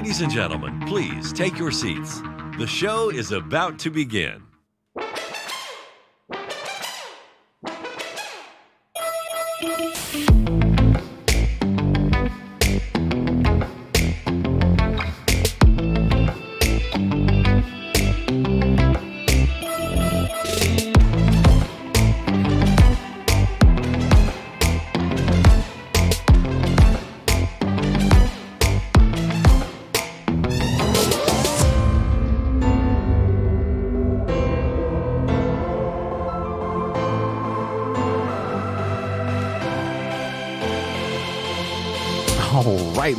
Ladies and gentlemen, please take your seats. The show is about to begin.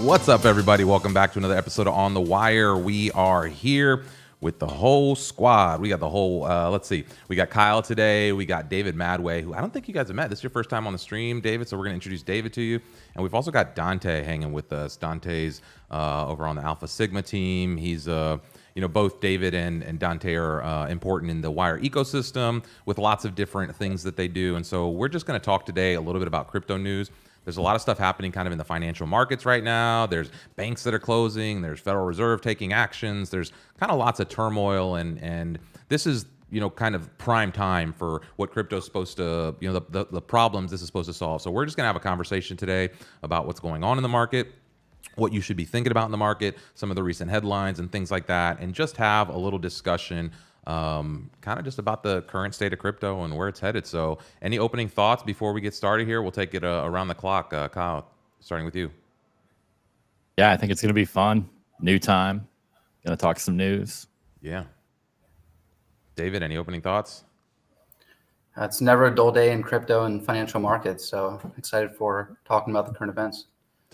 What's up, everybody? Welcome back to another episode of On the Wire. We are here with the whole squad. We got the whole, let's see. We got Kyle today. We got David Madway, who I don't think you guys have met. This is your first time on the stream, David, so we're going to introduce David to you. And we've also got Dante hanging with us. Dante's over on the Alpha Sigma team. He's, both David and Dante are important in the Wire ecosystem with lots of different things that they do. And so we're just going to talk today a little bit about crypto news. There's a lot of stuff happening kind of in the financial markets right now. There's banks that are closing. There's Federal Reserve taking actions. There's kind of lots of turmoil. And this is, kind of prime time for what crypto's supposed to, the problems this is supposed to solve. So we're just going to have a conversation today about what's going on in the market, what you should be thinking about in the market, some of the recent headlines and things like that, and just have a little discussion kind of just about the current state of crypto and where it's headed. So any opening thoughts before we get started here? We'll take it around the clock. Kyle, starting with you. Yeah, I think it's going to be fun. New time. Going to talk some news. Yeah. David, any opening thoughts? It's never a dull day in crypto and financial markets. So I'm excited for talking about the current events.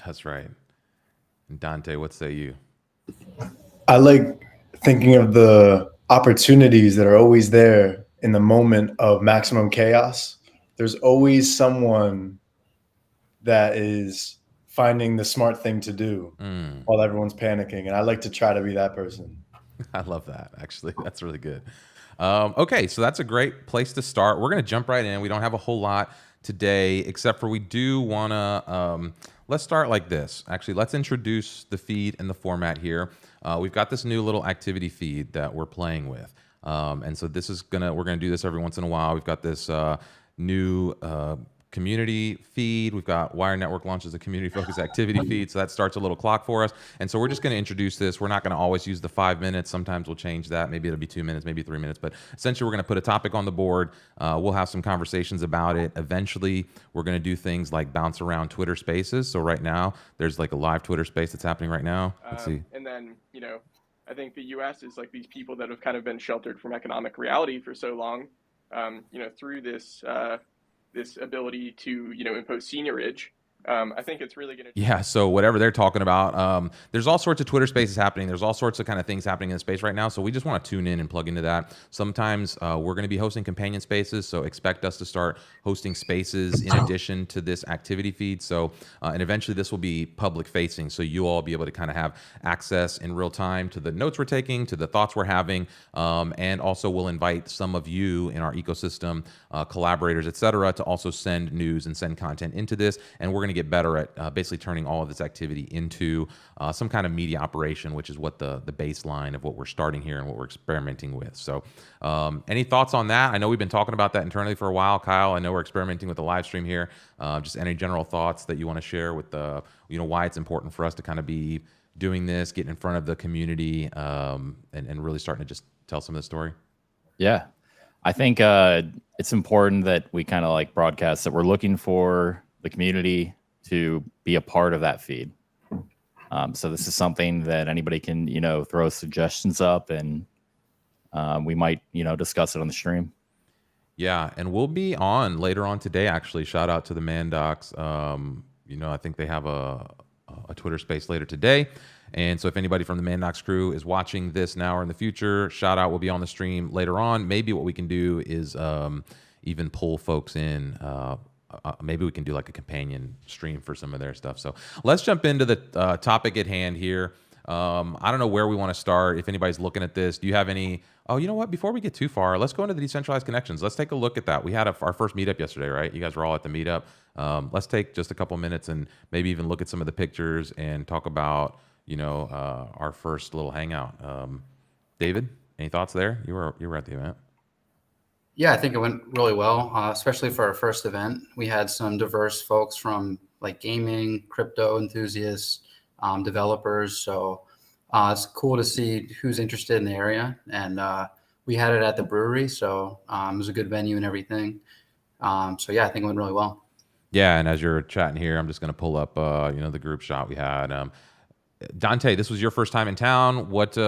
That's right. And Dante, what say you? I like thinking of the opportunities that are always there in the moment of maximum chaos. There's always someone that is finding the smart thing to do while everyone's panicking. And I like to try to be that person. I love that. Actually, that's really good. Okay, so that's a great place to start. We're going to jump right in. We don't have a whole lot today, except for we do want to, let's start like this. Actually, let's introduce the feed and the format here. We've got this new little activity feed that we're playing with. And so this is we're gonna do this every once in a while. We've got this new community feed. We've got Wire Network launches a community focused activity feed. So that starts a little clock for us. And so we're just going to introduce this. We're not going to always use the 5 minutes. Sometimes we'll change that. Maybe it'll be 2 minutes, maybe 3 minutes. But essentially, we're going to put a topic on the board. We'll have some conversations about it. Eventually, we're going to do things like bounce around Twitter Spaces. So right now, there's like a live Twitter space that's happening right now. Let's see. And then, I think the U.S. is like these people that have kind of been sheltered from economic reality for so long, through this ability to, impose seniorage. I think it's really going to... Yeah, so whatever they're talking about, there's all sorts of Twitter spaces happening. There's all sorts of kind of things happening in the space right now. So we just want to tune in and plug into that. Sometimes we're going to be hosting companion spaces. So expect us to start hosting spaces in addition to this activity feed. So, and eventually this will be public facing. So you all be able to kind of have access in real time to the notes we're taking, to the thoughts we're having. And also we'll invite some of you in our ecosystem, collaborators, et cetera, to also send news and send content into this. And we're going to get better at basically turning all of this activity into some kind of media operation, which is what the baseline of what we're starting here and what we're experimenting with. So any thoughts on that? I know we've been talking about that internally for a while, Kyle. I know we're experimenting with the live stream here. Just any general thoughts that you want to share with why it's important for us to kind of be doing this, getting in front of the community, and really starting to just tell some of the story? Yeah, I think it's important that we kind of like broadcast that we're looking for the community to be a part of that feed. So this is something that anybody can, throw suggestions up, and we might, discuss it on the stream. Yeah, and we'll be on later on today, actually. Shout out to the Mandocs. I think they have a Twitter space later today. And so if anybody from the Mandocs crew is watching this now or in the future, shout out. We'll be on the stream later on. Maybe what we can do is even pull folks in. Maybe we can do like a companion stream for some of their stuff. So let's jump into the topic at hand here. I don't know where we want to start. If anybody's looking at this, do you have any? Oh, you know what? Before we get too far, let's go into the decentralized connections. Let's take a look at that. We had our first meetup yesterday, right? You guys were all at the meetup. Let's take just a couple minutes and maybe even look at some of the pictures and talk about our first little hangout. David, any thoughts there? You were at the event. Yeah, I think it went really well, especially for our first event. We had some diverse folks from like gaming, crypto enthusiasts, developers. So it's cool to see who's interested in the area. And we had it at the brewery, so it was a good venue and everything. So yeah, I think it went really well. Yeah, and as you're chatting here, I'm just going to pull up, the group shot we had. Dante, this was your first time in town. What say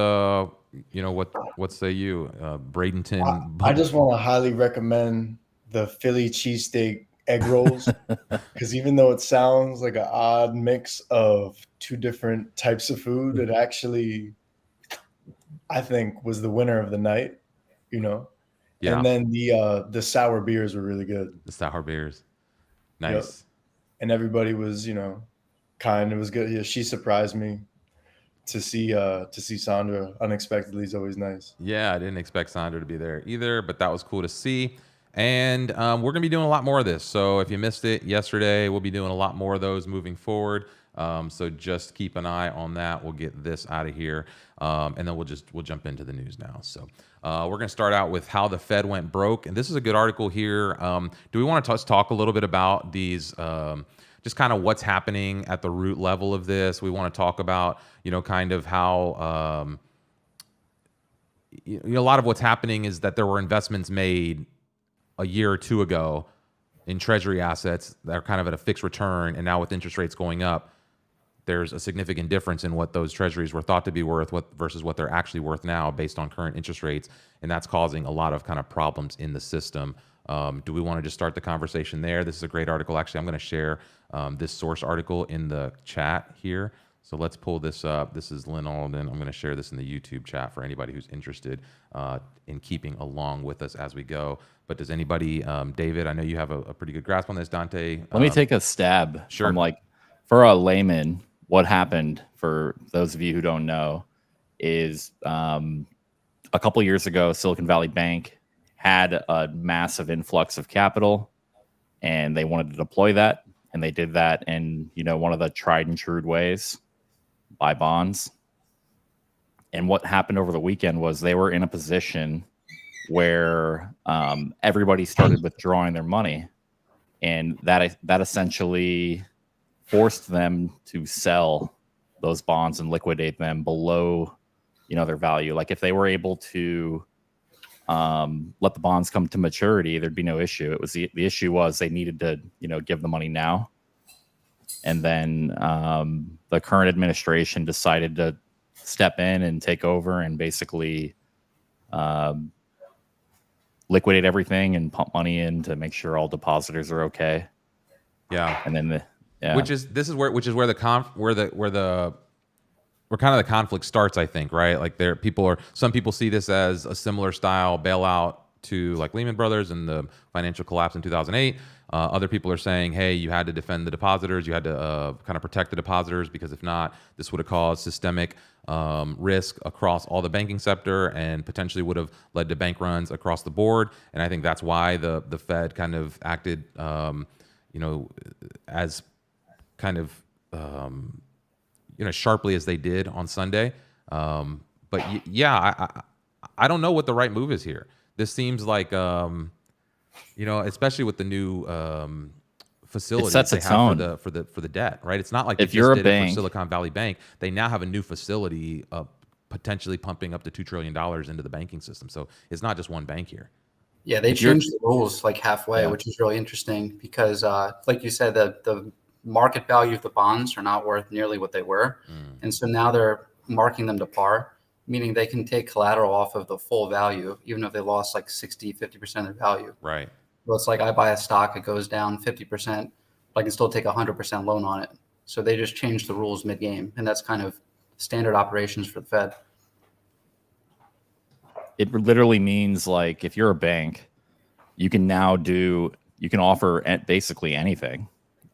you, Bradenton? I just want to highly recommend the Philly cheesesteak egg rolls, because even though it sounds like an odd mix of two different types of food, it actually, I think, was the winner of the night. Yeah. And then the sour beers were really good. The sour beers, nice. Yep. And everybody was kind. It was good. Yeah, she surprised me. To see Sandra unexpectedly is always nice. Yeah, I didn't expect Sandra to be there either, but that was cool to see. And we're going to be doing a lot more of this. So if you missed it yesterday, we'll be doing a lot more of those moving forward. So just keep an eye on that. We'll get this out of here, and then we'll jump into the news now. So we're going to start out with how the Fed went broke, and this is a good article here. Do we want to talk a little bit about these? Just kind of what's happening at the root level of this. We want to talk about, kind of how, a lot of what's happening is that there were investments made a year or two ago in treasury assets that are kind of at a fixed return. And now with interest rates going up, there's a significant difference in what those treasuries were thought to be worth versus what they're actually worth now based on current interest rates. And that's causing a lot of kind of problems in the system. Do we want to just start the conversation there? This is a great article. Actually, I'm going to share this source article in the chat here. So let's pull this up. This is Lynn Alden. I'm going to share this in the YouTube chat for anybody who's interested in keeping along with us as we go. But does anybody, David, I know you have a pretty good grasp on this, Dante. Let me take a stab. Sure. From for a layman, what happened, for those of you who don't know, is a couple years ago, Silicon Valley Bank had a massive influx of capital, and they wanted to deploy that, and they did that in one of the tried and true ways, buy bonds. And what happened over the weekend was they were in a position where everybody started withdrawing their money, and that essentially forced them to sell those bonds and liquidate them below their value. Like if they were able to let the bonds come to maturity, there'd be no issue. It was the issue was they needed to, give the money now. And then the current administration decided to step in and take over and basically liquidate everything and pump money in to make sure all depositors are okay. Yeah. And then which is where kind of the conflict starts, I think, right? Like some people see this as a similar style bailout to like Lehman Brothers and the financial collapse in 2008. Other people are saying, hey, you had to defend the depositors. You had to kind of protect the depositors, because if not, this would have caused systemic risk across all the banking sector and potentially would have led to bank runs across the board. And I think that's why the Fed kind of acted, as kind of, sharply as they did on Sunday. But I don't know what the right move is here. This seems like, especially with the new facility sets they a have tone. for the debt, right? It's not like If they you're just a did it for bank- Silicon Valley Bank. They now have a new facility potentially pumping up to $2 trillion into the banking system. So it's not just one bank here. Yeah, they changed the rules like halfway, which is really interesting because, like you said, the market value of the bonds are not worth nearly what they were. And so now they're marking them to par, meaning they can take collateral off of the full value, even if they lost like 60, 50% of their value. Right. Well, it's like I buy a stock, it goes down 50%, but I can still take 100% loan on it. So they just changed the rules mid-game, and that's kind of standard operations for the Fed. It literally means like if you're a bank, you can offer basically anything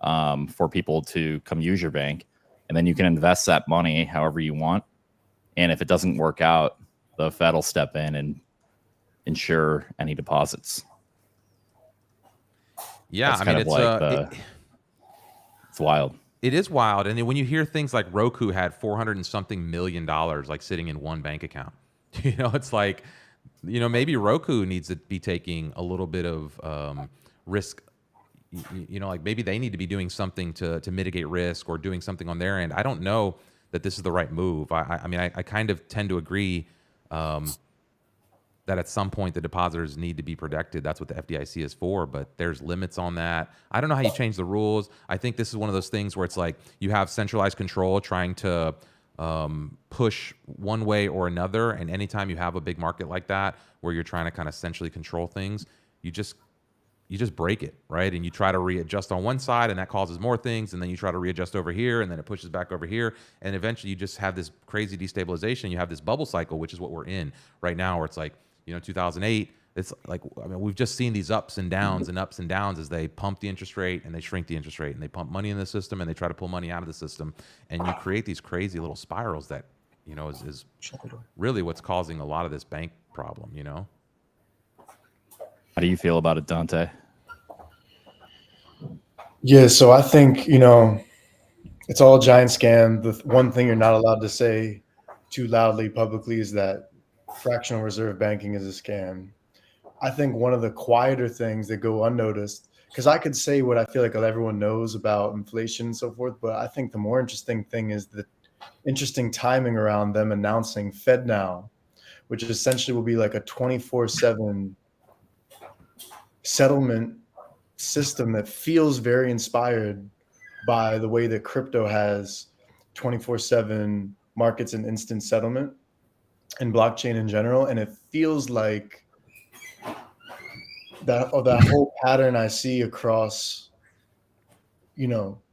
for people to come use your bank, and then you can invest that money however you want. And if it doesn't work out, the Fed will step in and ensure any deposits. Yeah, That's I mean, it's wild. It is wild. And then when you hear things like Roku had 400 and something $million like sitting in one bank account, it's like, maybe Roku needs to be taking a little bit of risk. Like maybe they need to be doing something to mitigate risk or doing something on their end. I don't know that this is the right move. I mean, I kind of tend to agree that at some point the depositors need to be protected. That's what the FDIC is for, but there's limits on that. I don't know how you change the rules. I think this is one of those things where it's like you have centralized control trying to push one way or another. And anytime you have a big market like that, where you're trying to kind of centrally control things, you just break it, right? And you try to readjust on one side and that causes more things. And then you try to readjust over here and then it pushes back over here. And eventually you just have this crazy destabilization. You have this bubble cycle, which is what we're in right now, where it's like, 2008, it's like, we've just seen these ups and downs as they pump the interest rate and they shrink the interest rate and they pump money in the system and they try to pull money out of the system. And you create these crazy little spirals that, is really what's causing a lot of this bank problem, How do you feel about it, Dante? Yeah, so I think, it's all a giant scam. The one thing you're not allowed to say too loudly publicly is that fractional reserve banking is a scam. I think one of the quieter things that go unnoticed, because I could say what I feel like everyone knows about inflation and so forth, but I think the more interesting thing is the interesting timing around them announcing FedNow, which essentially will be like a 24/7 settlement system that feels very inspired by the way that crypto has 24/7 markets and instant settlement and blockchain in general. And it feels like that whole pattern I see across,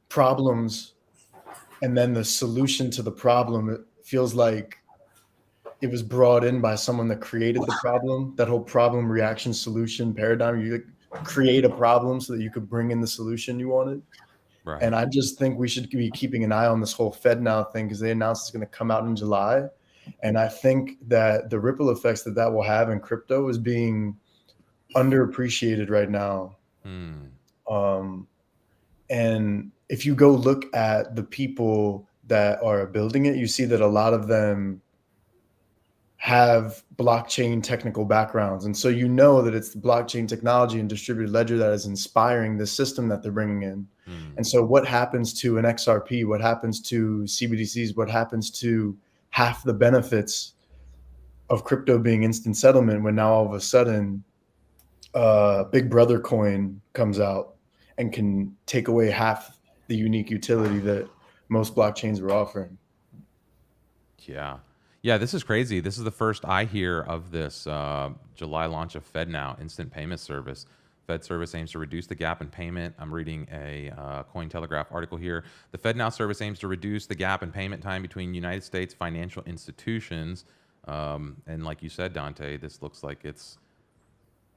problems, and then the solution to the problem, it feels like it was brought in by someone that created the problem, that whole problem reaction solution paradigm. You create a problem so that you could bring in the solution you wanted. Right. And I just think we should be keeping an eye on this whole FedNow thing because they announced it's going to come out in July. And I think that the ripple effects that will have in crypto is being underappreciated right now. And if you go look at the people that are building it, you see that a lot of them have blockchain technical backgrounds. And so that it's the blockchain technology and distributed ledger that is inspiring the system that they're bringing in. And so what happens to an XRP? What happens to CBDCs? What happens to half the benefits of crypto being instant settlement when now all of a sudden Big Brother coin comes out and can take away half the unique utility that most blockchains were offering? Yeah, this is crazy. This is the first I hear of this July launch of FedNow, instant payment service. Fed service aims to reduce the gap in payment. I'm reading a Cointelegraph article here. The FedNow service aims to reduce the gap in payment time between United States financial institutions. And like you said, Dante, this looks like it's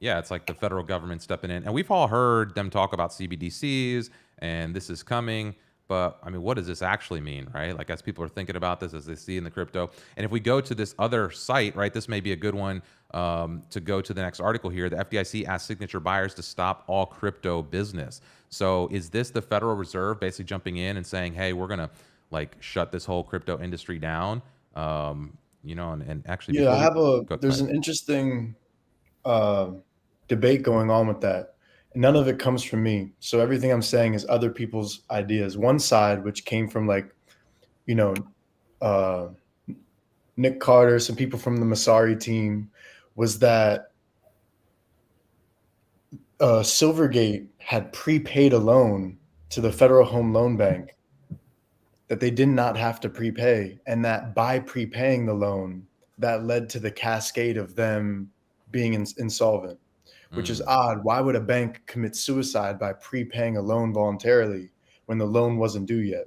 like the federal government stepping in. And we've all heard them talk about CBDCs and this is coming. But I mean, what does this actually mean, right? Like as people are thinking about this, as they see in the crypto. And if we go to this other site, right, this may be a good one to go to the next article here. The FDIC asks signature buyers to stop all crypto business. So is this the Federal Reserve basically jumping in and saying, hey, we're going to like shut this whole crypto industry down? And actually, there's an interesting debate going on with that. None of it comes from me. So everything I'm saying is other people's ideas. One side, which came from Nick Carter, some people from the Masari team, was that Silvergate had prepaid a loan to the Federal Home Loan Bank that they did not have to prepay. And that by prepaying the loan, that led to the cascade of them being insolvent. Which is odd. Why would a bank commit suicide by prepaying a loan voluntarily when the loan wasn't due yet?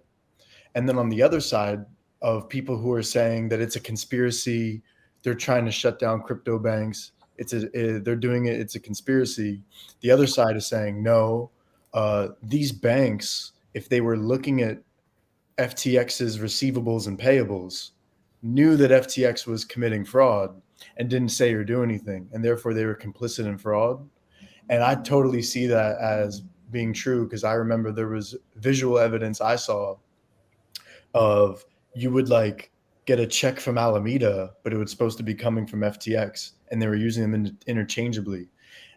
And then on the other side of people who are saying that it's a conspiracy, they're trying to shut down crypto banks, they're doing it, it's a conspiracy. The other side is saying, no, these banks, if they were looking at FTX's receivables and payables, knew that FTX was committing fraud and didn't say or do anything, and therefore they were complicit in fraud. And I totally see that as being true, because I remember there was visual evidence I saw of you would like get a check from Alameda, but it was supposed to be coming from FTX, and they were using them interchangeably.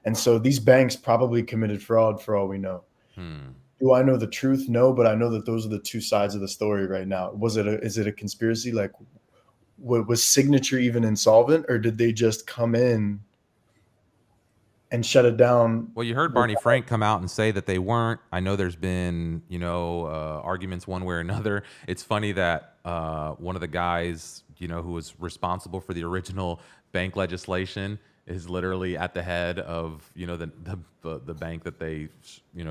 And so these banks probably committed fraud for all we know. Do I know the truth? No, but I know that those are the two sides of the story right now. Is it a conspiracy? Like, was Signature even insolvent, or did they just come in and shut it down? Well, you heard Barney Frank come out and say that they weren't. I know there's been, arguments one way or another. It's funny that one of the guys, who was responsible for the original bank legislation is literally at the head of, the bank that they,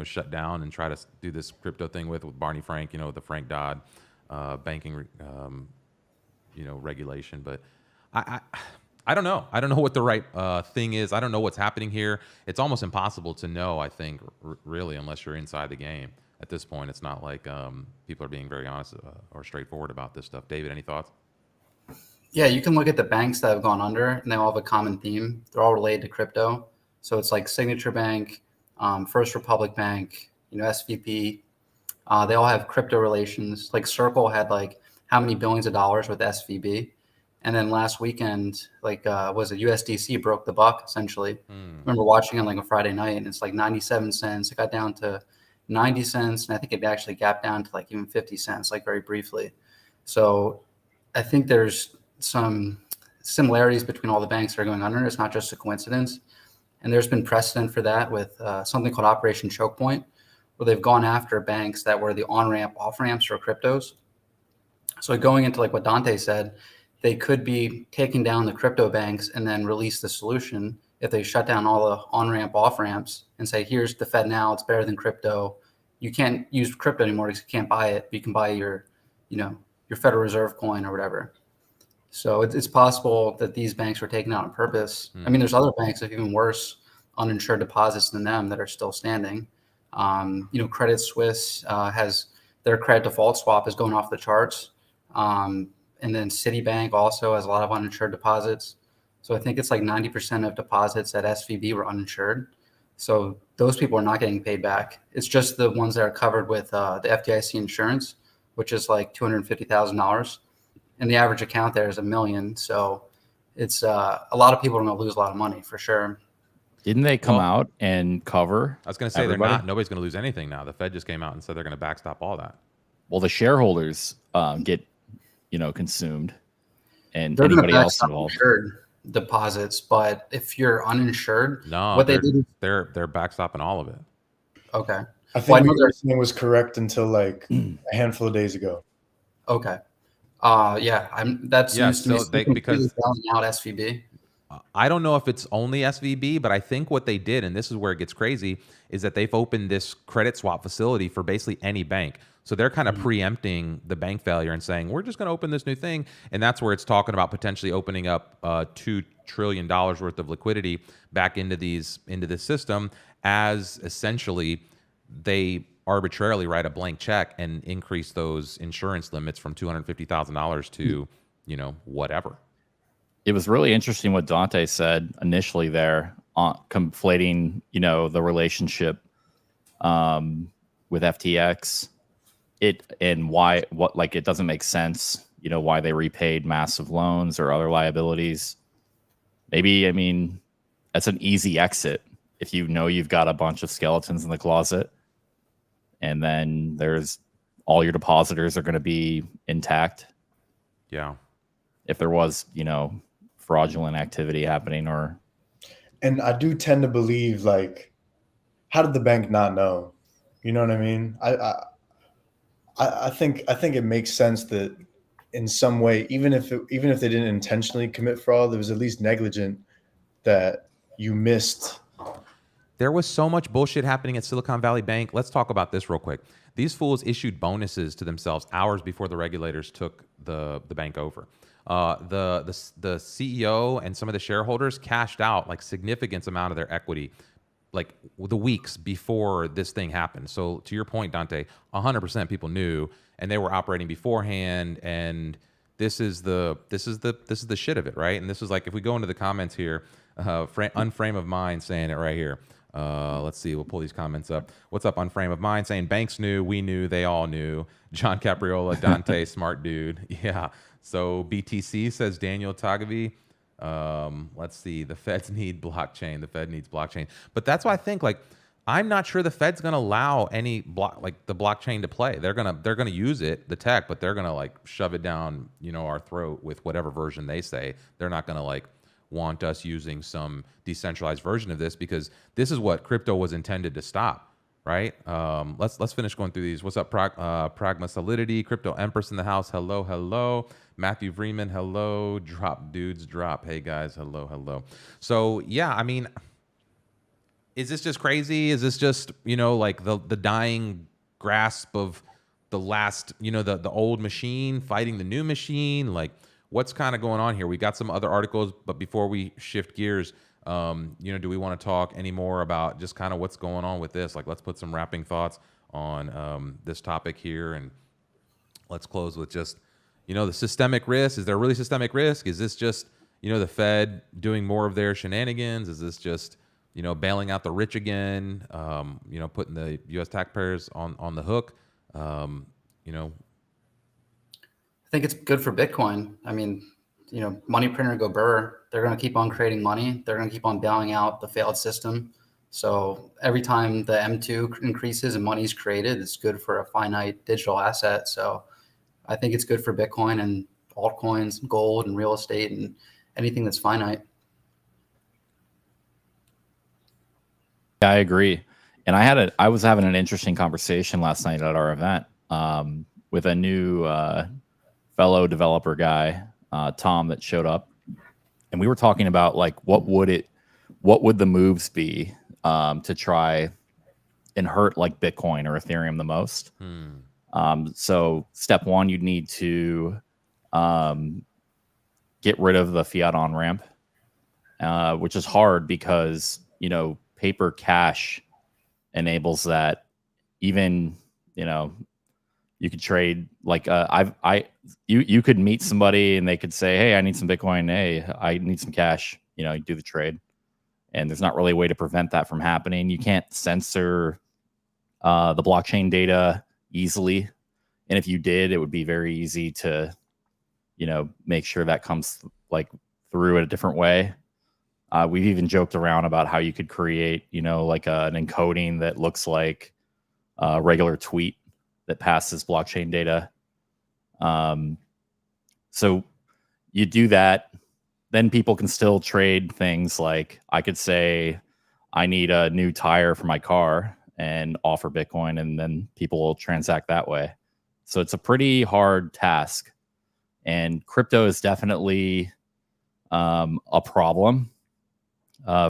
shut down and try to do this crypto thing with Barney Frank, the Frank Dodd banking, regulation. But I don't know. I don't know what the right thing is. I don't know what's happening here. It's almost impossible to know, I think, really, unless you're inside the game. At this point, it's not like people are being very honest or straightforward about this stuff. David, any thoughts? Yeah, you can look at the banks that have gone under, and they all have a common theme. They're all related to crypto. So it's like Signature Bank, First Republic Bank, SVP. They all have crypto relations. Like Circle had like how many billions of dollars with SVB. And then last weekend, was it USDC broke the buck, essentially. I remember watching it like a Friday night, and it's like 97 cents. It got down to 90 cents, and I think it actually gapped down to like even 50 cents, like very briefly. So I think there's some similarities between all the banks that are going under. It's not just a coincidence. And there's been precedent for that with something called Operation Choke Point, where they've gone after banks that were the on-ramp, off-ramps for cryptos. So going into like what Dante said, they could be taking down the crypto banks and then release the solution if they shut down all the on-ramp, off-ramps and say, here's the FedNow, it's better than crypto. You can't use crypto anymore because you can't buy it, but you can buy your Federal Reserve coin or whatever. So it's possible that these banks were taken out on purpose. I mean, there's other banks that have even worse uninsured deposits than them that are still standing. Credit Suisse has their credit default swap is going off the charts. And then Citibank also has a lot of uninsured deposits. So I think it's like 90% of deposits at SVB were uninsured. So those people are not getting paid back. It's just the ones that are covered with the FDIC insurance, which is like $250,000. And the average account there is $1 million. So it's a lot of people are going to lose a lot of money for sure. Didn't they come out and cover? I was going to say everybody? They're not. Nobody's going to lose anything now. The Fed just came out and said they're going to backstop all that. Well, the shareholders get consumed, and They're anybody else involved. Insured deposits, but if you're uninsured, No, what they did is they're backstopping all of it. okay. I think what you're saying was correct until like a handful of days ago. Okay. That's used to me because selling out SVB. I don't know if it's only SVB, but I think what they did, and this is where it gets crazy, is that they've opened this credit swap facility for basically any bank. So they're kind of preempting the bank failure and saying, we're just going to open this new thing. And that's where it's talking about potentially opening up $2 trillion worth of liquidity back into this system, as essentially they arbitrarily write a blank check and increase those insurance limits from $250,000 to, whatever. It was really interesting what Dante said initially there, conflating, the relationship with FTX. It doesn't make sense, why they repaid massive loans or other liabilities. Maybe, that's an easy exit if you've got a bunch of skeletons in the closet, and then there's all your depositors are going to be intact. Yeah. If there was, fraudulent activity happening And I do tend to believe, like, how did the bank not know? You know what I mean? I think it makes sense that in some way, even if they didn't intentionally commit fraud, there was at least negligent that you missed. There was so much bullshit happening at Silicon Valley Bank. Let's talk about this real quick. These fools issued bonuses to themselves hours before the regulators took the bank over. The CEO and some of the shareholders cashed out like significant amount of their equity like the weeks before this thing happened. So to your point, Dante, 100% people knew, and they were operating beforehand. And this is the shit of it, right? And this is like, if we go into the comments here, Unframe of Mind saying it right here. Let's see. We'll pull these comments up. What's up on Frame of Mind? Saying banks knew, we knew, they all knew. John Capriola, Dante, smart dude. Yeah. So BTC says Daniel Tagavi. Let's see. The feds need blockchain. The Fed needs blockchain. But that's why I think like I'm not sure the Fed's gonna allow any the blockchain to play. They're gonna use it, the tech, but they're gonna like shove it down, our throat with whatever version they say. They're not gonna like want us using some decentralized version of this because this is what crypto was intended to stop, right? Let's finish going through these. What's up, Pragma Solidity, Crypto Empress in the house. Hello, hello. Matthew Vreeman, hello. Drop dudes, drop. Hey guys, hello, hello. So yeah, I mean, is this just crazy? Is this just like the dying grasp of the last the old machine fighting the new machine? Like, what's kind of going on here? We got some other articles, but before we shift gears, do we want to talk any more about just kind of what's going on with this? Like, let's put some wrapping thoughts on this topic here, and let's close with just, the systemic risk. Is there really systemic risk? Is this just, the Fed doing more of their shenanigans? Is this just, bailing out the rich again? Putting the U.S. taxpayers on the hook? I think it's good for Bitcoin. I mean, money printer go burr. They're going to keep on creating money. They're going to keep on bailing out the failed system. So every time the M2 increases and money is created, it's good for a finite digital asset. So I think it's good for Bitcoin and altcoins, and gold and real estate and anything that's finite. Yeah, I agree. And I was having an interesting conversation last night at our event with a new fellow developer guy, Tom, that showed up, and we were talking about like what would the moves be to try and hurt like Bitcoin or Ethereum the most. So step one, you'd need to get rid of the fiat on ramp, which is hard because paper cash enables that. Even you could trade like you could meet somebody and they could say, hey, I need some Bitcoin. Hey, I need some cash. You do the trade, and there's not really a way to prevent that from happening. You can't censor the blockchain data easily, and if you did, it would be very easy to make sure that comes like through in a different way. We've even joked around about how you could create like an encoding that looks like a regular tweet that passes blockchain data. So you do that, then people can still trade things like I could say I need a new tire for my car and offer Bitcoin, and then people will transact that way. So it's a pretty hard task, and crypto is definitely a problem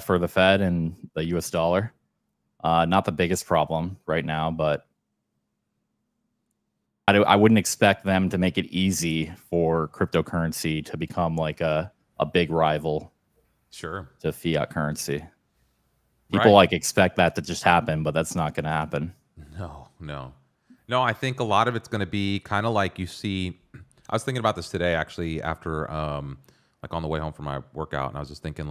for the Fed and the US dollar. Not the biggest problem right now, but I wouldn't expect them to make it easy for cryptocurrency to become like a big rival to fiat currency. People like expect that to just happen, but that's not going to happen. No, I think a lot of it's going to be kind of like you see. I was thinking about this today, actually, after like on the way home from my workout, and I was just thinking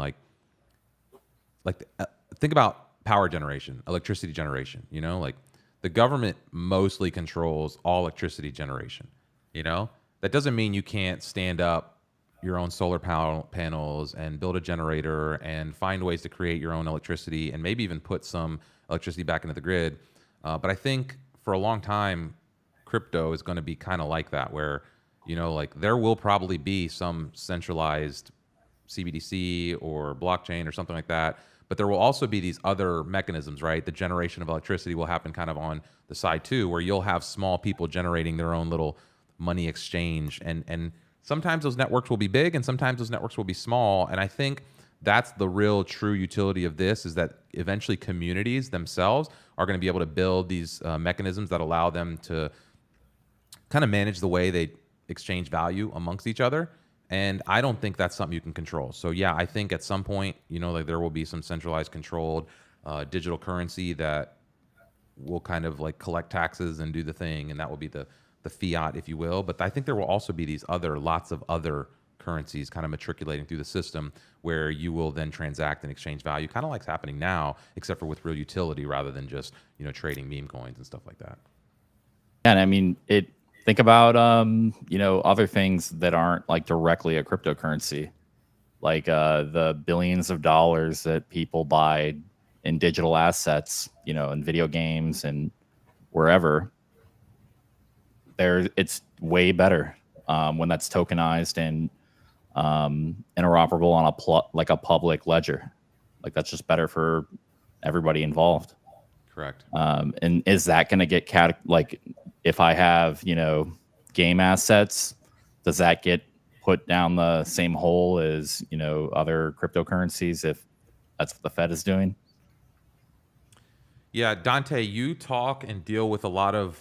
think about power generation, electricity generation. Like the government mostly controls all electricity generation. That doesn't mean you can't stand up your own solar panels and build a generator and find ways to create your own electricity and maybe even put some electricity back into the grid. But I think for a long time, crypto is going to be kind of like that, where, like there will probably be some centralized CBDC or blockchain or something like that. But there will also be these other mechanisms, right? The generation of electricity will happen kind of on the side too, where you'll have small people generating their own little money exchange. And sometimes those networks will be big and sometimes those networks will be small. And I think that's the real true utility of this, is that eventually communities themselves are going to be able to build these mechanisms that allow them to kind of manage the way they exchange value amongst each other. And I don't think that's something you can control. So yeah, I think at some point, like there will be some centralized controlled digital currency that will kind of like collect taxes and do the thing. And that will be the fiat, if you will. But I think there will also be lots of other currencies kind of matriculating through the system where you will then transact and exchange value, kind of like it's happening now, except for with real utility rather than just, trading meme coins and stuff like that. And I mean, think about, other things that aren't like directly a cryptocurrency, like the billions of dollars that people buy in digital assets, in video games and wherever. It's way better when that's tokenized and interoperable on a public ledger. Like that's just better for everybody involved. Correct. And is that going to get if I have game assets, does that get put down the same hole as other cryptocurrencies if that's what the Fed is doing? Yeah, Dante, you talk and deal with a lot of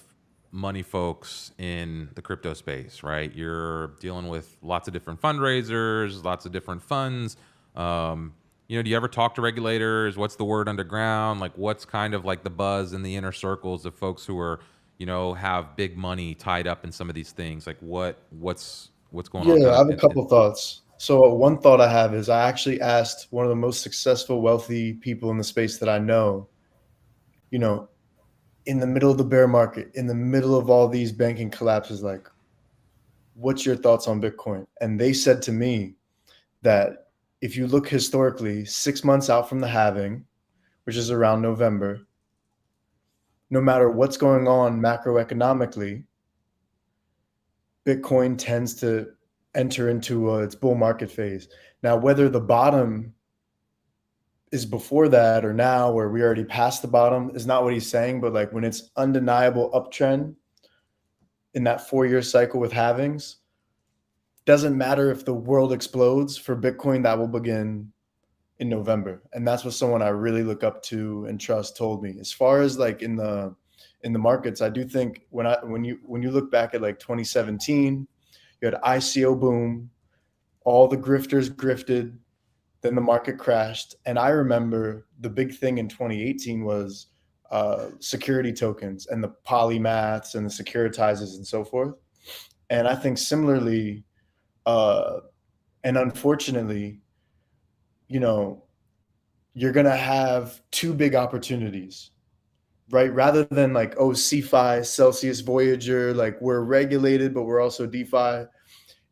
money folks in the crypto space, right? You're dealing with lots of different fundraisers, lots of different funds. Do you ever talk to regulators? What's the word underground? Like, what's kind of like the buzz in the inner circles of folks who are, have big money tied up in some of these things? Like, what's going on? Yeah, I have a couple thoughts. So one thought I have is I actually asked one of the most successful, wealthy people in the space that I know, in the middle of the bear market, in the middle of all these banking collapses, like, what's your thoughts on Bitcoin? And they said to me that if you look historically, 6 months out from the halving, which is around November, no matter what's going on macroeconomically, Bitcoin tends to enter into its bull market phase. Now, whether the bottom is before that or now, where we already passed the bottom, is not what he's saying. But like when it's undeniable uptrend in that 4-year cycle with halvings, doesn't matter if the world explodes for Bitcoin, that will begin in November. And that's what someone I really look up to and trust told me. As far as like in the markets, I do think when you look back at like 2017, you had ICO boom, all the grifters grifted, then the market crashed. And I remember the big thing in 2018 was security tokens and the polymaths and the securitizers and so forth. And I think similarly, and unfortunately, you're going to have two big opportunities, right? Rather than like, CeFi, Celsius, Voyager, like we're regulated, but we're also DeFi.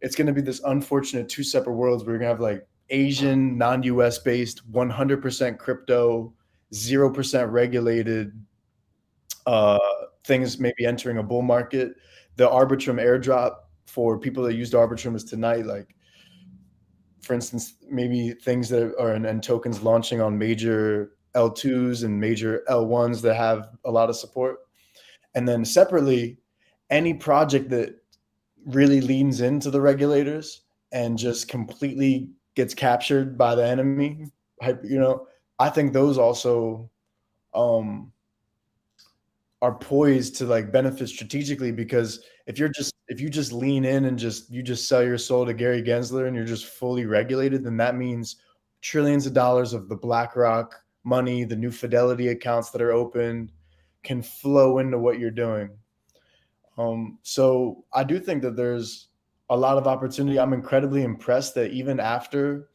It's going to be this unfortunate two separate worlds where you're going to have like Asian, non-US based, 100% crypto, 0% regulated things maybe entering a bull market. The Arbitrum airdrop for people that used Arbitrum is tonight, like, for instance, maybe things that are and tokens launching on major L2s and major L1s that have a lot of support. And then separately, any project that really leans into the regulators and just completely gets captured by the enemy, I think those also are poised to like benefit strategically, because if you just lean in and you just sell your soul to Gary Gensler and you're just fully regulated, then that means trillions of dollars of the BlackRock money, the new Fidelity accounts that are opened, can flow into what you're doing. So I do think that there's a lot of opportunity. I'm incredibly impressed that even after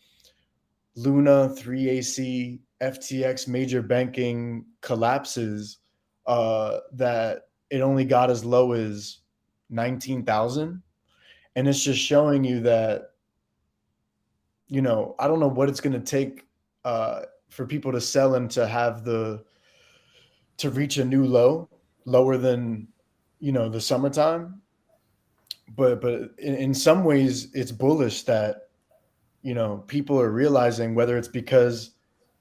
Luna, 3AC, FTX, major banking collapses, that it only got as low as 19,000. And it's just showing you that, I don't know what it's going to take for people to sell and to have to reach a new lower than, the summertime. But in some ways it's bullish that, people are realizing, whether it's because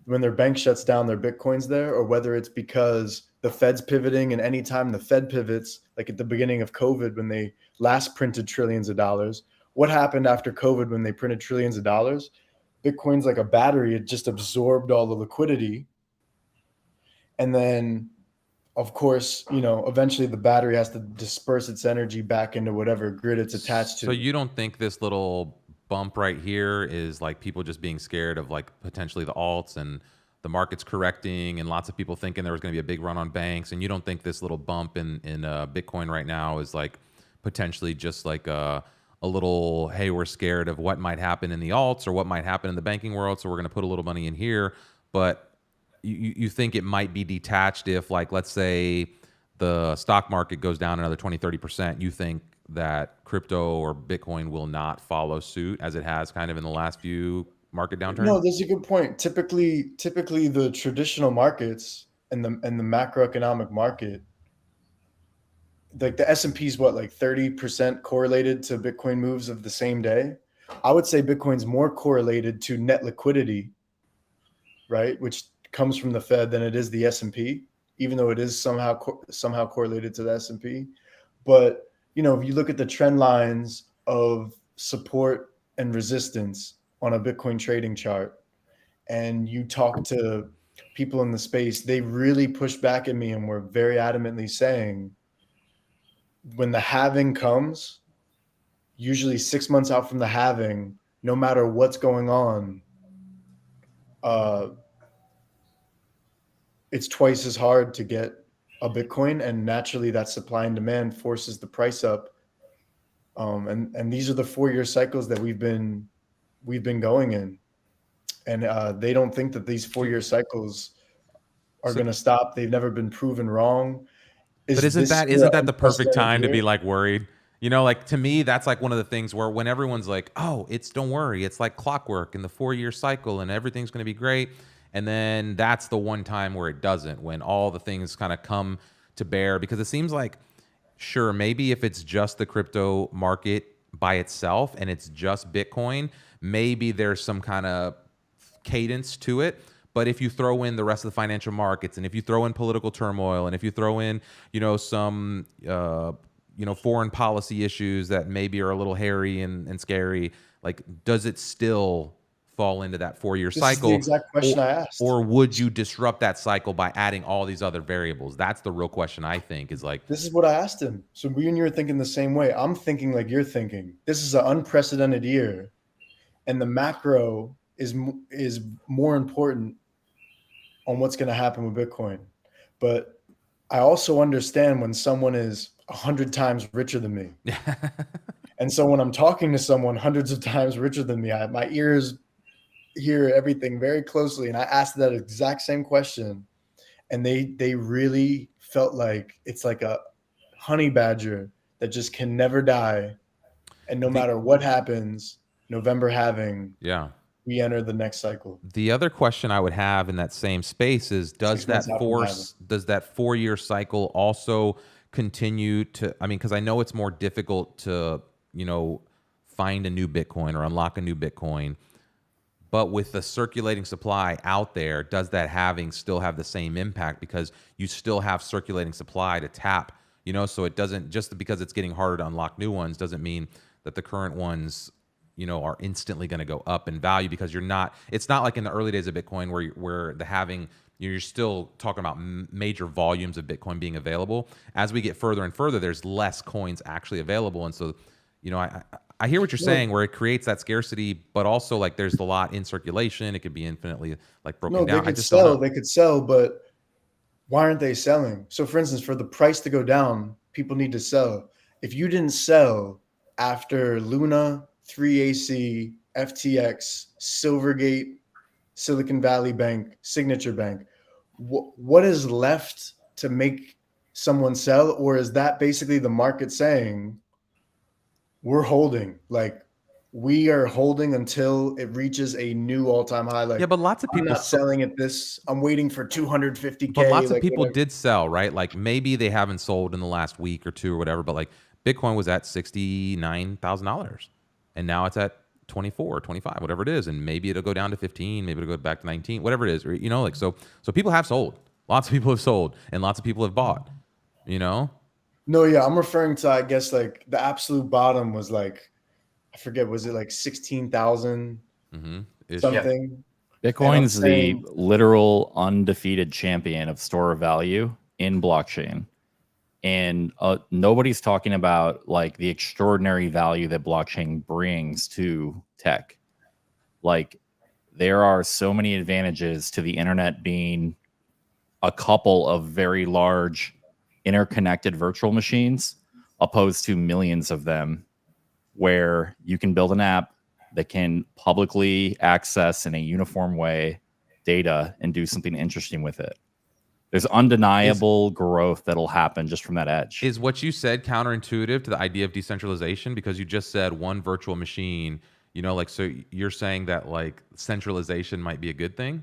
when their bank shuts down, their Bitcoin's there, or whether it's because the Fed's pivoting. And anytime the Fed pivots, like at the beginning of COVID, when they last printed trillions of dollars, what happened after COVID when they printed trillions of dollars? Bitcoin's like a battery. It just absorbed all the liquidity. And then, of course, eventually the battery has to disperse its energy back into whatever grid it's attached to. So you don't think this little bump right here is like people just being scared of like potentially the alts and the market's correcting and lots of people thinking there was going to be a big run on banks, and you don't think this little bump in Bitcoin right now is like potentially just like a a little, hey, we're scared of what might happen in the alts or what might happen in the banking world, so we're going to put a little money in here. But you think it might be detached if, like, let's say the stock market goes down another 20-30%, you think that crypto or Bitcoin will not follow suit as it has kind of in the last few market downturns? No, that's a good point. Typically the traditional markets and the macroeconomic market, like the S&P is what, like 30% correlated to Bitcoin moves of the same day. I would say Bitcoin's more correlated to net liquidity, right, which comes from the Fed, than it is the S&P, even though it is somehow correlated to the S&P. But, you know, if you look at the trend lines of support and resistance on a Bitcoin trading chart, and you talk to people in the space, they really push back at me and were very adamantly saying, when the halving comes, usually 6 months out from the halving, no matter what's going on, it's twice as hard to get a Bitcoin, and naturally that supply and demand forces the price up. And these are the 4-year cycles that we've been going in, and they don't think that these 4-year cycles are going to stop. They've never been proven wrong. But isn't that the perfect time to be like worried? You know, like to me, that's like one of the things where when everyone's like, oh, don't worry, it's like clockwork in the 4-year cycle and everything's going to be great. And then that's the one time where it doesn't, when all the things kind of come to bear, because it seems like, sure, maybe if it's just the crypto market by itself and it's just Bitcoin, maybe there's some kind of cadence to it. But if you throw in the rest of the financial markets, and if you throw in political turmoil, and if you throw in, you know, some, foreign policy issues that maybe are a little hairy and scary, like, does it still fall into that 4-year cycle? This is the exact question I asked. Or would you disrupt that cycle by adding all these other variables? That's the real question, I think, is like. This is what I asked him. So we and you are thinking the same way. I'm thinking like you're thinking. This is an unprecedented year, and the macro is more important on what's going to happen with Bitcoin. But I also understand when someone is 100 times richer than me. And so when I'm talking to someone hundreds of times richer than me, my ears hear everything very closely. And I asked that exact same question, and they really felt like it's like a honey badger that just can never die. And no matter what happens, November halving, we enter the next cycle. The other question I would have in that same space is, does that 4-year cycle also continue to, I mean, because I know it's more difficult to, you know, find a new Bitcoin or unlock a new Bitcoin, but with the circulating supply out there, does that halving still have the same impact? Because you still have circulating supply to tap, you know, so it doesn't, just because it's getting harder to unlock new ones doesn't mean that the current ones, you know, are instantly going to go up in value, because it's not like in the early days of Bitcoin where the halving, you're still talking about major volumes of Bitcoin being available. As we get further and further, there's less coins actually available. And so, you know, I hear what you're saying, where it creates that scarcity, but also like there's a lot in circulation. It could be infinitely like broken down. They could sell, but why aren't they selling? So for instance, for the price to go down, people need to sell. If you didn't sell after Luna, 3AC, FTX, Silvergate, Silicon Valley Bank, Signature Bank, what is left to make someone sell? Or is that basically the market saying, we're holding, like we are holding until it reaches a new all-time high? Like, but lots of people I'm not selling at this. I'm waiting for 250K. But lots of people did sell, right? Like maybe they haven't sold in the last week or two or whatever, but like Bitcoin was at $69,000 and now it's at 24, 25, whatever it is. And maybe it'll go down to 15, maybe it'll go back to 19, whatever it is, or, you know, like, so people have sold. Lots of people have sold and lots of people have bought, you know? No, yeah, I'm referring to, I guess, like the absolute bottom was like, I forget, was it like 16,000 something? Bitcoin's the literal undefeated champion of store of value in blockchain. And nobody's talking about like the extraordinary value that blockchain brings to tech. Like there are so many advantages to the internet being a couple of very large interconnected virtual machines opposed to millions of them where you can build an app that can publicly access in a uniform way data and do something interesting with it. There's undeniable growth that'll happen just from that edge. Is what you said counterintuitive to the idea of decentralization? Because you just said one virtual machine, like, so you're saying that like centralization might be a good thing?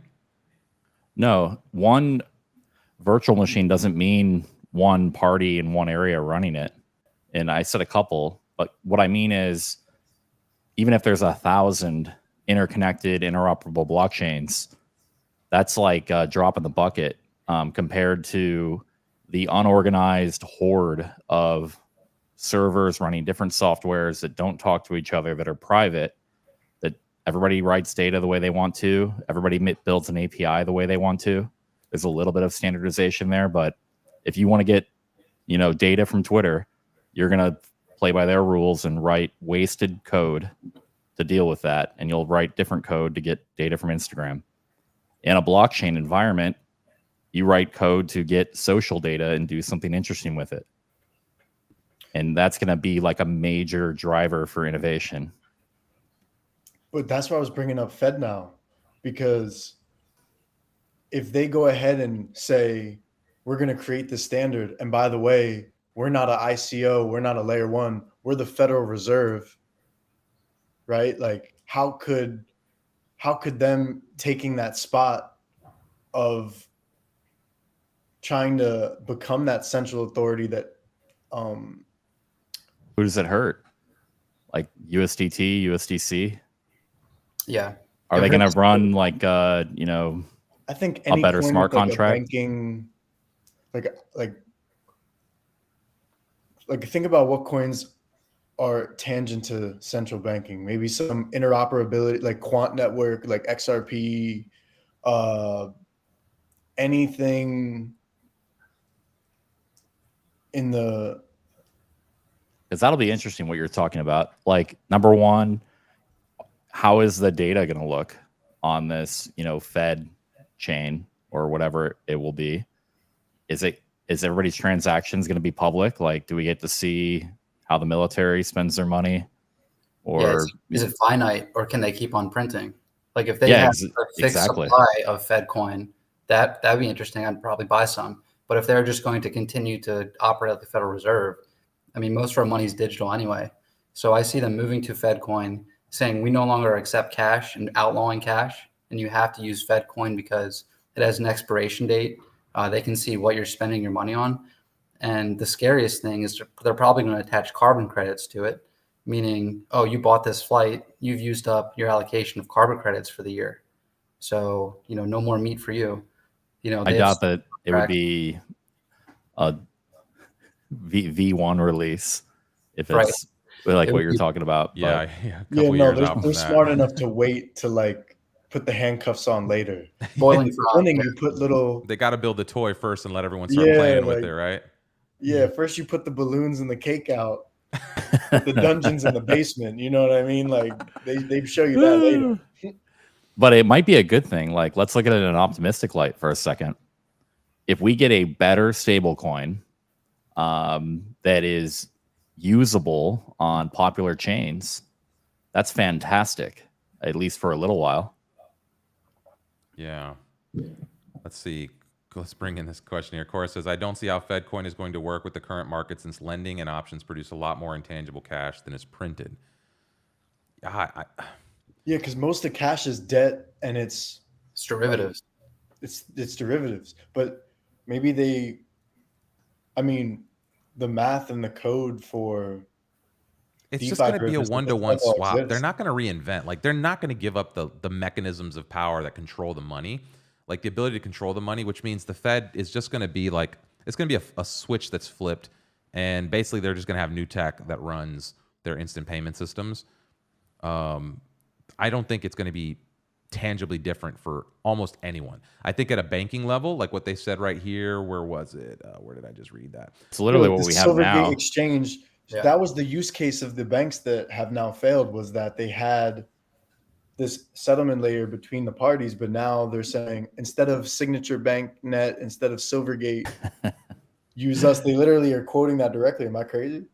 No, one virtual machine doesn't mean one party in one area running it. And I said a couple, but what I mean is even if there's 1,000 interconnected, interoperable blockchains, that's like a drop in the bucket compared to the unorganized horde of servers running different softwares that don't talk to each other, that are private, that everybody writes data the way they want to. Everybody builds an API the way they want to. There's a little bit of standardization there, but if you want to get, data from Twitter, you're going to play by their rules and write wasted code to deal with that. And you'll write different code to get data from Instagram. In a blockchain environment, you write code to get social data and do something interesting with it. And that's going to be like a major driver for innovation. But that's why I was bringing up FedNow, because if they go ahead and say, we're going to create this standard, and by the way, we're not an ICO, we're not a layer one, we're the Federal Reserve, right? Like, how could them taking that spot of trying to become that central authority that who does it hurt? Like USDT, USDC? Yeah. Are they going to run like I think any a better coin smart with, like, contract? Banking, like think about what coins are tangent to central banking. Maybe some interoperability, like Quant Network, like XRP, anything in the. Because that'll be interesting what you're talking about. Like, number one, how is the data going to look on this, Fed chain or whatever it will be? Is everybody's transactions going to be public? Like, do we get to see how the military spends their money? Or is it finite, or can they keep on printing? Like, if they have a fixed supply of Fed coin, that'd be interesting. I'd probably buy some. But if they're just going to continue to operate at the Federal Reserve, I mean, most of our money is digital anyway. So I see them moving to Fed coin, saying we no longer accept cash and outlawing cash, and you have to use Fed coin because it has an expiration date. They can see what you're spending your money on. And the scariest thing is they're probably going to attach carbon credits to it, meaning, oh, you bought this flight, you've used up your allocation of carbon credits for the year. So, no more meat for you. I doubt that it would be a V1 release if it's like what you're talking about. Yeah. They're smart enough to wait to like put the handcuffs on later. Boiling frog. You put little. They got to build the toy first and let everyone start playing with it, right? Yeah, first you put the balloons and the cake out, the dungeons in the basement. You know what I mean? Like they show you that later. But it might be a good thing. Like, let's look at it in an optimistic light for a second. If we get a better stable coin that is usable on popular chains, that's fantastic, at least for a little while. Yeah. Let's see. Let's bring in this question here. Cora says, I don't see how FedCoin is going to work with the current market since lending and options produce a lot more intangible cash than is printed. Yeah, because most of cash is debt and it's derivatives. It's derivatives. But maybe the math and the code for it's DeFi just going to be a derivatives one-to-one swap. exists. They're not going to reinvent. Like, they're not going to give up the mechanisms of power that control the money, like the ability to control the money, which means the Fed is just going to be like, it's going to be a switch that's flipped. And basically, they're just going to have new tech that runs their instant payment systems. I don't think it's going to be tangibly different for almost anyone. I think at a banking level, like what they said right here, where was it? Where did I just read that? It's literally what we have now. Silvergate exchange. Yeah. That was the use case of the banks that have now failed, was that they had this settlement layer between the parties, but now they're saying instead of Signature Bank Net, instead of Silvergate, use us. They literally are quoting that directly. Am I crazy?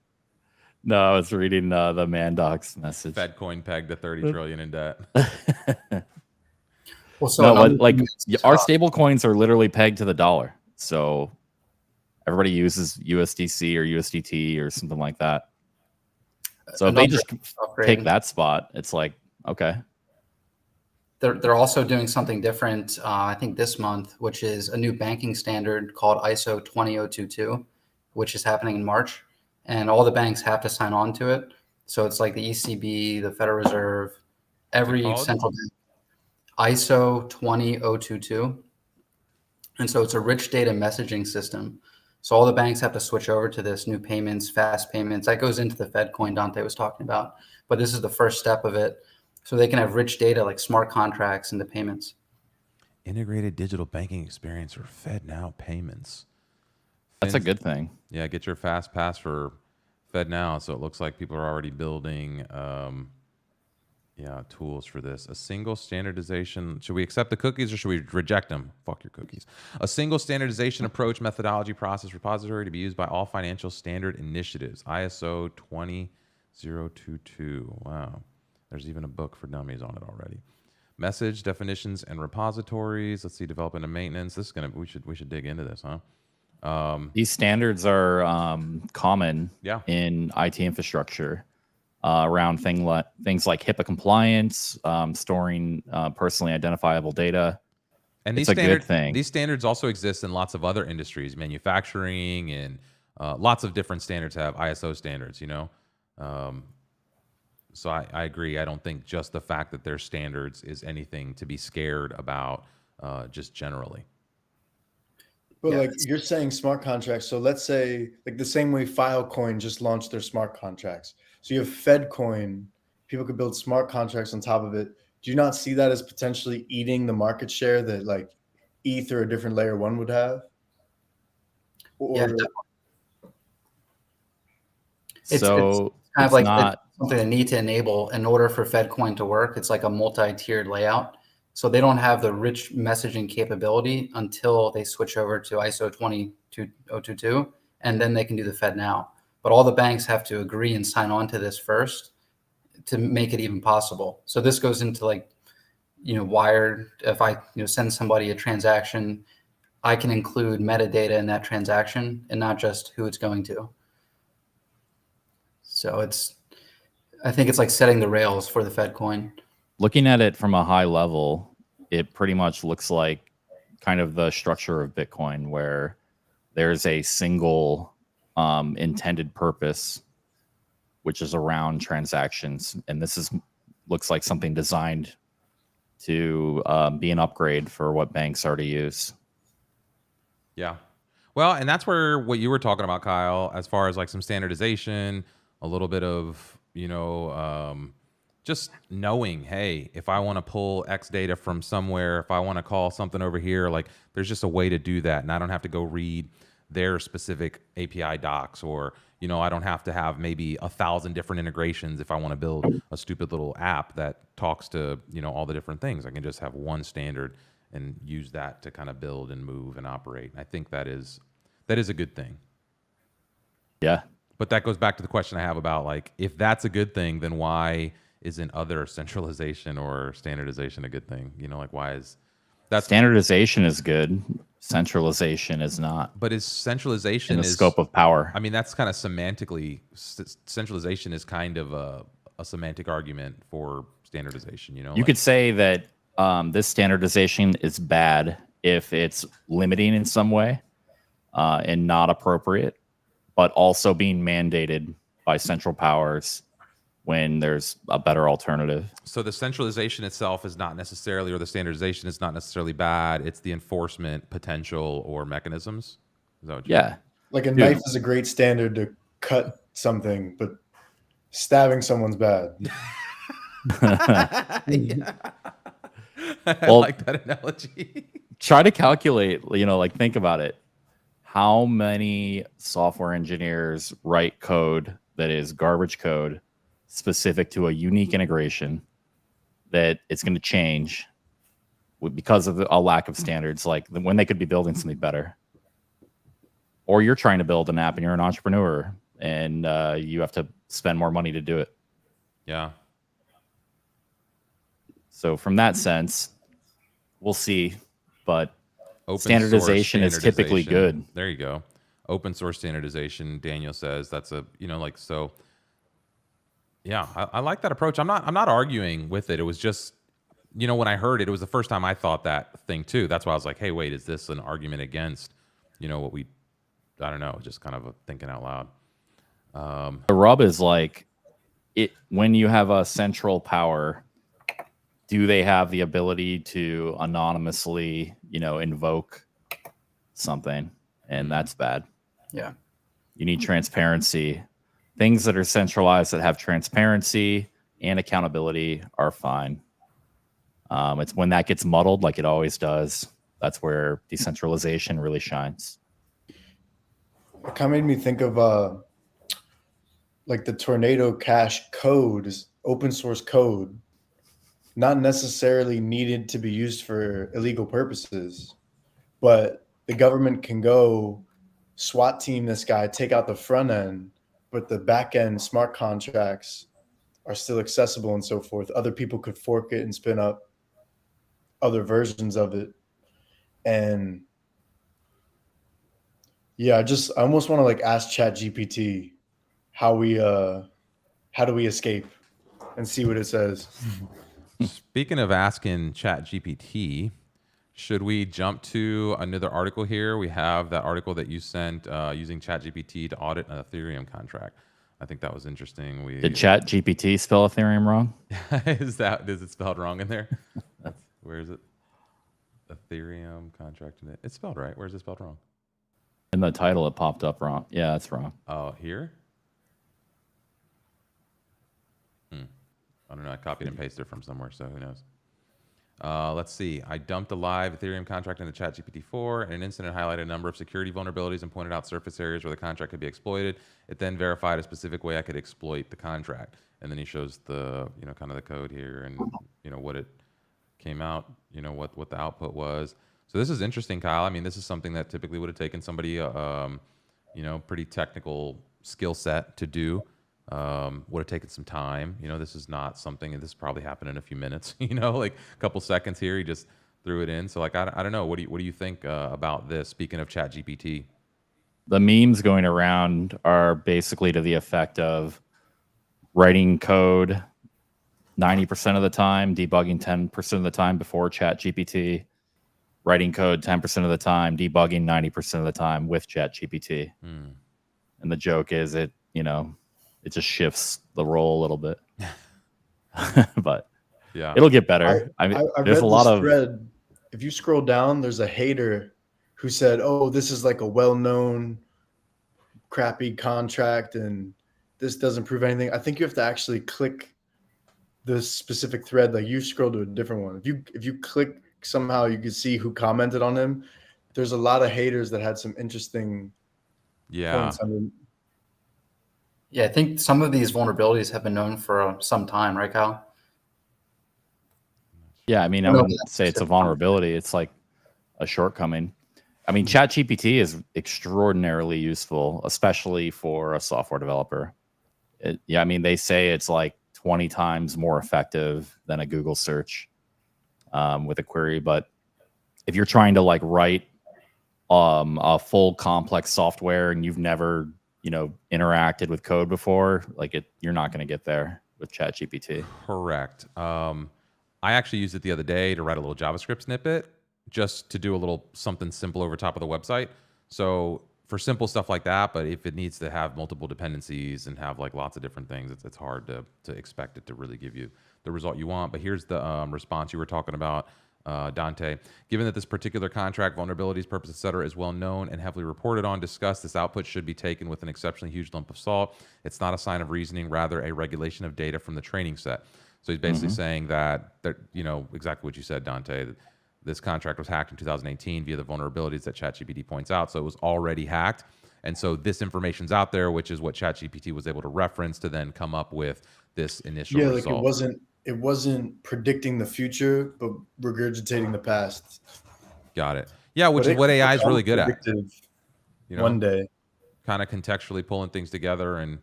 No, I was reading the Mandox message. FedCoin pegged to 30 trillion in debt. Well, so No, another like thing is, our stable coins are literally pegged to the dollar. So everybody uses USDC or USDT or something like that. So if they just upgrade. take that spot, it's like, okay. They're also doing something different, I think this month, which is a new banking standard called ISO 20022, which is happening in March. And all the banks have to sign on to it. So it's like the ECB, the Federal Reserve, every central bank. ISO 20022. And so it's a rich data messaging system. So all the banks have to switch over to this new payments, fast payments. That goes into the FedCoin Dante was talking about. But this is the first step of it. So they can have rich data like smart contracts into payments. Integrated digital banking experience for FedNow payments. That's a good thing. Yeah, get your fast pass for FedNow. So it looks like people are already building tools for this. A single standardization. Should we accept the cookies or should we reject them? Fuck your cookies. A single standardization approach, methodology, process, repository to be used by all financial standard initiatives. ISO 20022. Wow. There's even a book for dummies on it already. Message, definitions, and repositories. Let's see, development and maintenance. This is gonna. We should dig into this, huh? These standards are common in IT infrastructure around things like HIPAA compliance, storing personally identifiable data. And it's a good thing. These standards also exist in lots of other industries, manufacturing, and lots of different standards have ISO standards. You know. So I agree. I don't think just the fact that there's standards is anything to be scared about, just generally. But like you're saying smart contracts. So let's say like the same way Filecoin just launched their smart contracts. So you have FedCoin, people could build smart contracts on top of it. Do you not see that as potentially eating the market share that like ETH or a different layer one would have? Or it's kind of like something they need to enable in order for FedCoin to work. It's like a multi-tiered layout. So they don't have the rich messaging capability until they switch over to ISO 20022, and then they can do the FedNow. But all the banks have to agree and sign on to this first to make it even possible. So this goes into like, Wire. If I send somebody a transaction, I can include metadata in that transaction and not just who it's going to. So I think it's like setting the rails for the FedCoin. Looking at it from a high level, it pretty much looks like kind of the structure of Bitcoin, where there's a single intended purpose, which is around transactions. And this looks like something designed to be an upgrade for what banks already use. Yeah. Well, and that's where what you were talking about, Kyle, as far as like some standardization, a little bit of, just knowing, hey, if I want to pull X data from somewhere, if I want to call something over here, like there's just a way to do that. And I don't have to go read their specific API docs, or, I don't have to have maybe 1,000 different integrations if I want to build a stupid little app that talks to, all the different things. I can just have one standard and use that to kind of build and move and operate. I think that is a good thing. Yeah. But that goes back to the question I have about like, if that's a good thing, then why isn't other centralization or standardization a good thing? Like why is that? Standardization is good. Centralization is not. But is centralization in the scope of power? I mean, that's kind of semantically, centralization is kind of a semantic argument for standardization. You could say that this standardization is bad if it's limiting in some way and not appropriate, but also being mandated by central powers when there's a better alternative. So the centralization itself is not necessarily, or the standardization is not necessarily bad. It's the enforcement potential or mechanisms. Is that what you mean? Like a knife is a great standard to cut something, but stabbing someone's bad. I like that analogy. Try to calculate, think about it. How many software engineers write code that is garbage code specific to a unique integration that it's going to change because of a lack of standards, like when they could be building something better? Or you're trying to build an app and you're an entrepreneur and you have to spend more money to do it. Yeah. So from that sense, we'll see. But Open standardization source is typically good. There you go. Open source standardization, Daniel says that's a, like, so yeah, I like that approach. I'm not arguing with it. It was just, when I heard it, it was the first time I thought that thing too. That's why I was like, hey, wait, is this an argument against, what we, I don't know, just kind of thinking out loud. The rub is like when you have a central power, do they have the ability to anonymously, invoke something? And that's bad. Yeah. You need transparency. Things that are centralized that have transparency and accountability are fine. It's when that gets muddled, like it always does, that's where decentralization really shines. It kind of made me think of like the Tornado Cash code is open source code, not necessarily needed to be used for illegal purposes, but the government can go SWAT team this guy, take out the front end, but the back end smart contracts are still accessible and so forth. Other people could fork it and spin up other versions of it. And yeah, I almost want to like ask Chat GPT how do we escape and see what it says. Speaking of asking Chat GPT, should we jump to another article here? We have that article that you sent using Chat GPT to audit an Ethereum contract. I think that was interesting. Did Chat GPT spell Ethereum wrong? Is it spelled wrong in there? Where is it? Ethereum contract. It's spelled right. Where is it spelled wrong? In the title, it popped up wrong. Yeah, that's wrong. Oh, here? I don't know. I copied and pasted it from somewhere, so who knows? Let's see. I dumped a live Ethereum contract into Chat GPT-4, and an incident highlighted a number of security vulnerabilities and pointed out surface areas where the contract could be exploited. It then verified a specific way I could exploit the contract. And then he shows the, kind of the code here and, what it came out, what the output was. So this is interesting, Kyle. I mean, this is something that typically would have taken somebody, pretty technical skill set to do. Would have taken some time. This is not something, and this probably happened in a few minutes, like a couple seconds here, he just threw it in. So like, I don't know. What do you think about this? Speaking of Chat GPT, the memes going around are basically to the effect of writing code 90% of the time, debugging 10% of the time before Chat GPT, writing code 10% of the time, debugging 90% of the time with Chat GPT. And the joke is it just shifts the role a little bit. But yeah, it'll get better. I mean, there's a lot of thread. If you scroll down, there's a hater who said, "Oh, this is like a well-known crappy contract and this doesn't prove anything." I think you have to actually click the specific thread. Like you scroll to a different one. If you click somehow, you can see who commented on him. There's a lot of haters that had some interesting points. Yeah, I think some of these vulnerabilities have been known for some time, right, Kyle? Yeah, I mean, I wouldn't say it's a vulnerability. It's like a shortcoming. I mean, ChatGPT is extraordinarily useful, especially for a software developer. I mean, they say it's like 20 times more effective than a Google search with a query. But if you're trying to like write a full complex software and you've never interacted with code before, you're not going to get there with ChatGPT. Correct. I actually used it the other day to write a little JavaScript snippet, just to do a little something simple over top of the website. So for simple stuff like that, but if it needs to have multiple dependencies and have like lots of different things, it's hard to expect it to really give you the result you want. But here's the response you were talking about, Dante. Given that this particular contract, vulnerabilities, purpose, etc., is well known and heavily reported on, discussed, this output should be taken with an exceptionally huge lump of salt. It's not a sign of reasoning, rather a regulation of data from the training set. So he's basically saying that, exactly what you said, Dante. This contract was hacked in 2018 via the vulnerabilities that ChatGPT points out. So it was already hacked. And so this information's out there, which is what ChatGPT was able to reference to then come up with this initial result. Like it wasn't predicting the future, but regurgitating the past. Got it. Yeah, which is what AI is really good at. One day. Kind of contextually pulling things together and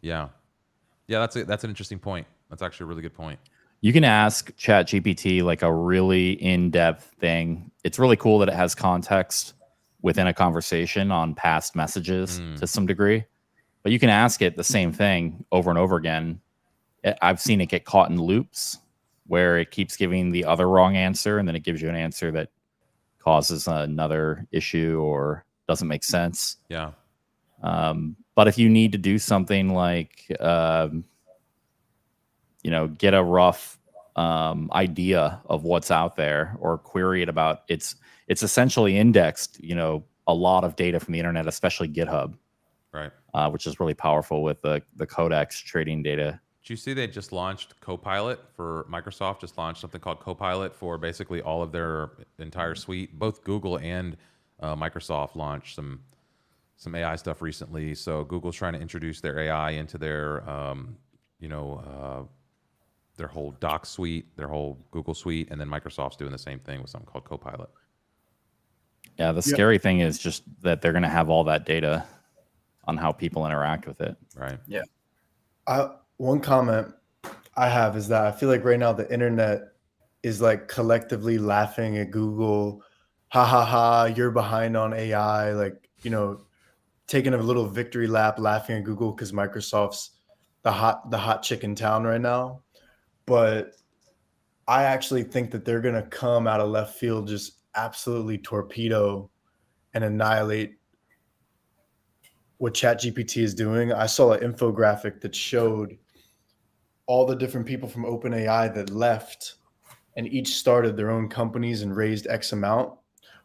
yeah. Yeah, that's an interesting point. That's actually a really good point. You can ask Chat GPT like a really in-depth thing. It's really cool that it has context within a conversation on past messages to some degree. But you can ask it the same thing over and over again. I've seen it get caught in loops where it keeps giving the other wrong answer, and then it gives you an answer that causes another issue or doesn't make sense. Yeah. But if you need to do something like, get a rough idea of what's out there or query it about, it's essentially indexed, a lot of data from the internet, especially GitHub, right? Which is really powerful with the Codex trading data. Did you see they just launched Copilot for Microsoft? Just launched something called Copilot for basically all of their entire suite. Both Google and Microsoft launched some AI stuff recently. So Google's trying to introduce their AI into their their whole Doc suite, their whole Google suite, and then Microsoft's doing the same thing with something called Copilot. Yeah, the scary thing is just that they're going to have all that data on how people interact with it. Right. Yeah. One comment I have is that I feel like right now the internet is like collectively laughing at Google. Ha ha ha, you're behind on AI. Like, taking a little victory lap, laughing at Google because Microsoft's the hot chick in town right now. But I actually think that they're gonna come out of left field, just absolutely torpedo and annihilate what Chat GPT is doing. I saw an infographic that showed all the different people from OpenAI that left and each started their own companies and raised X amount.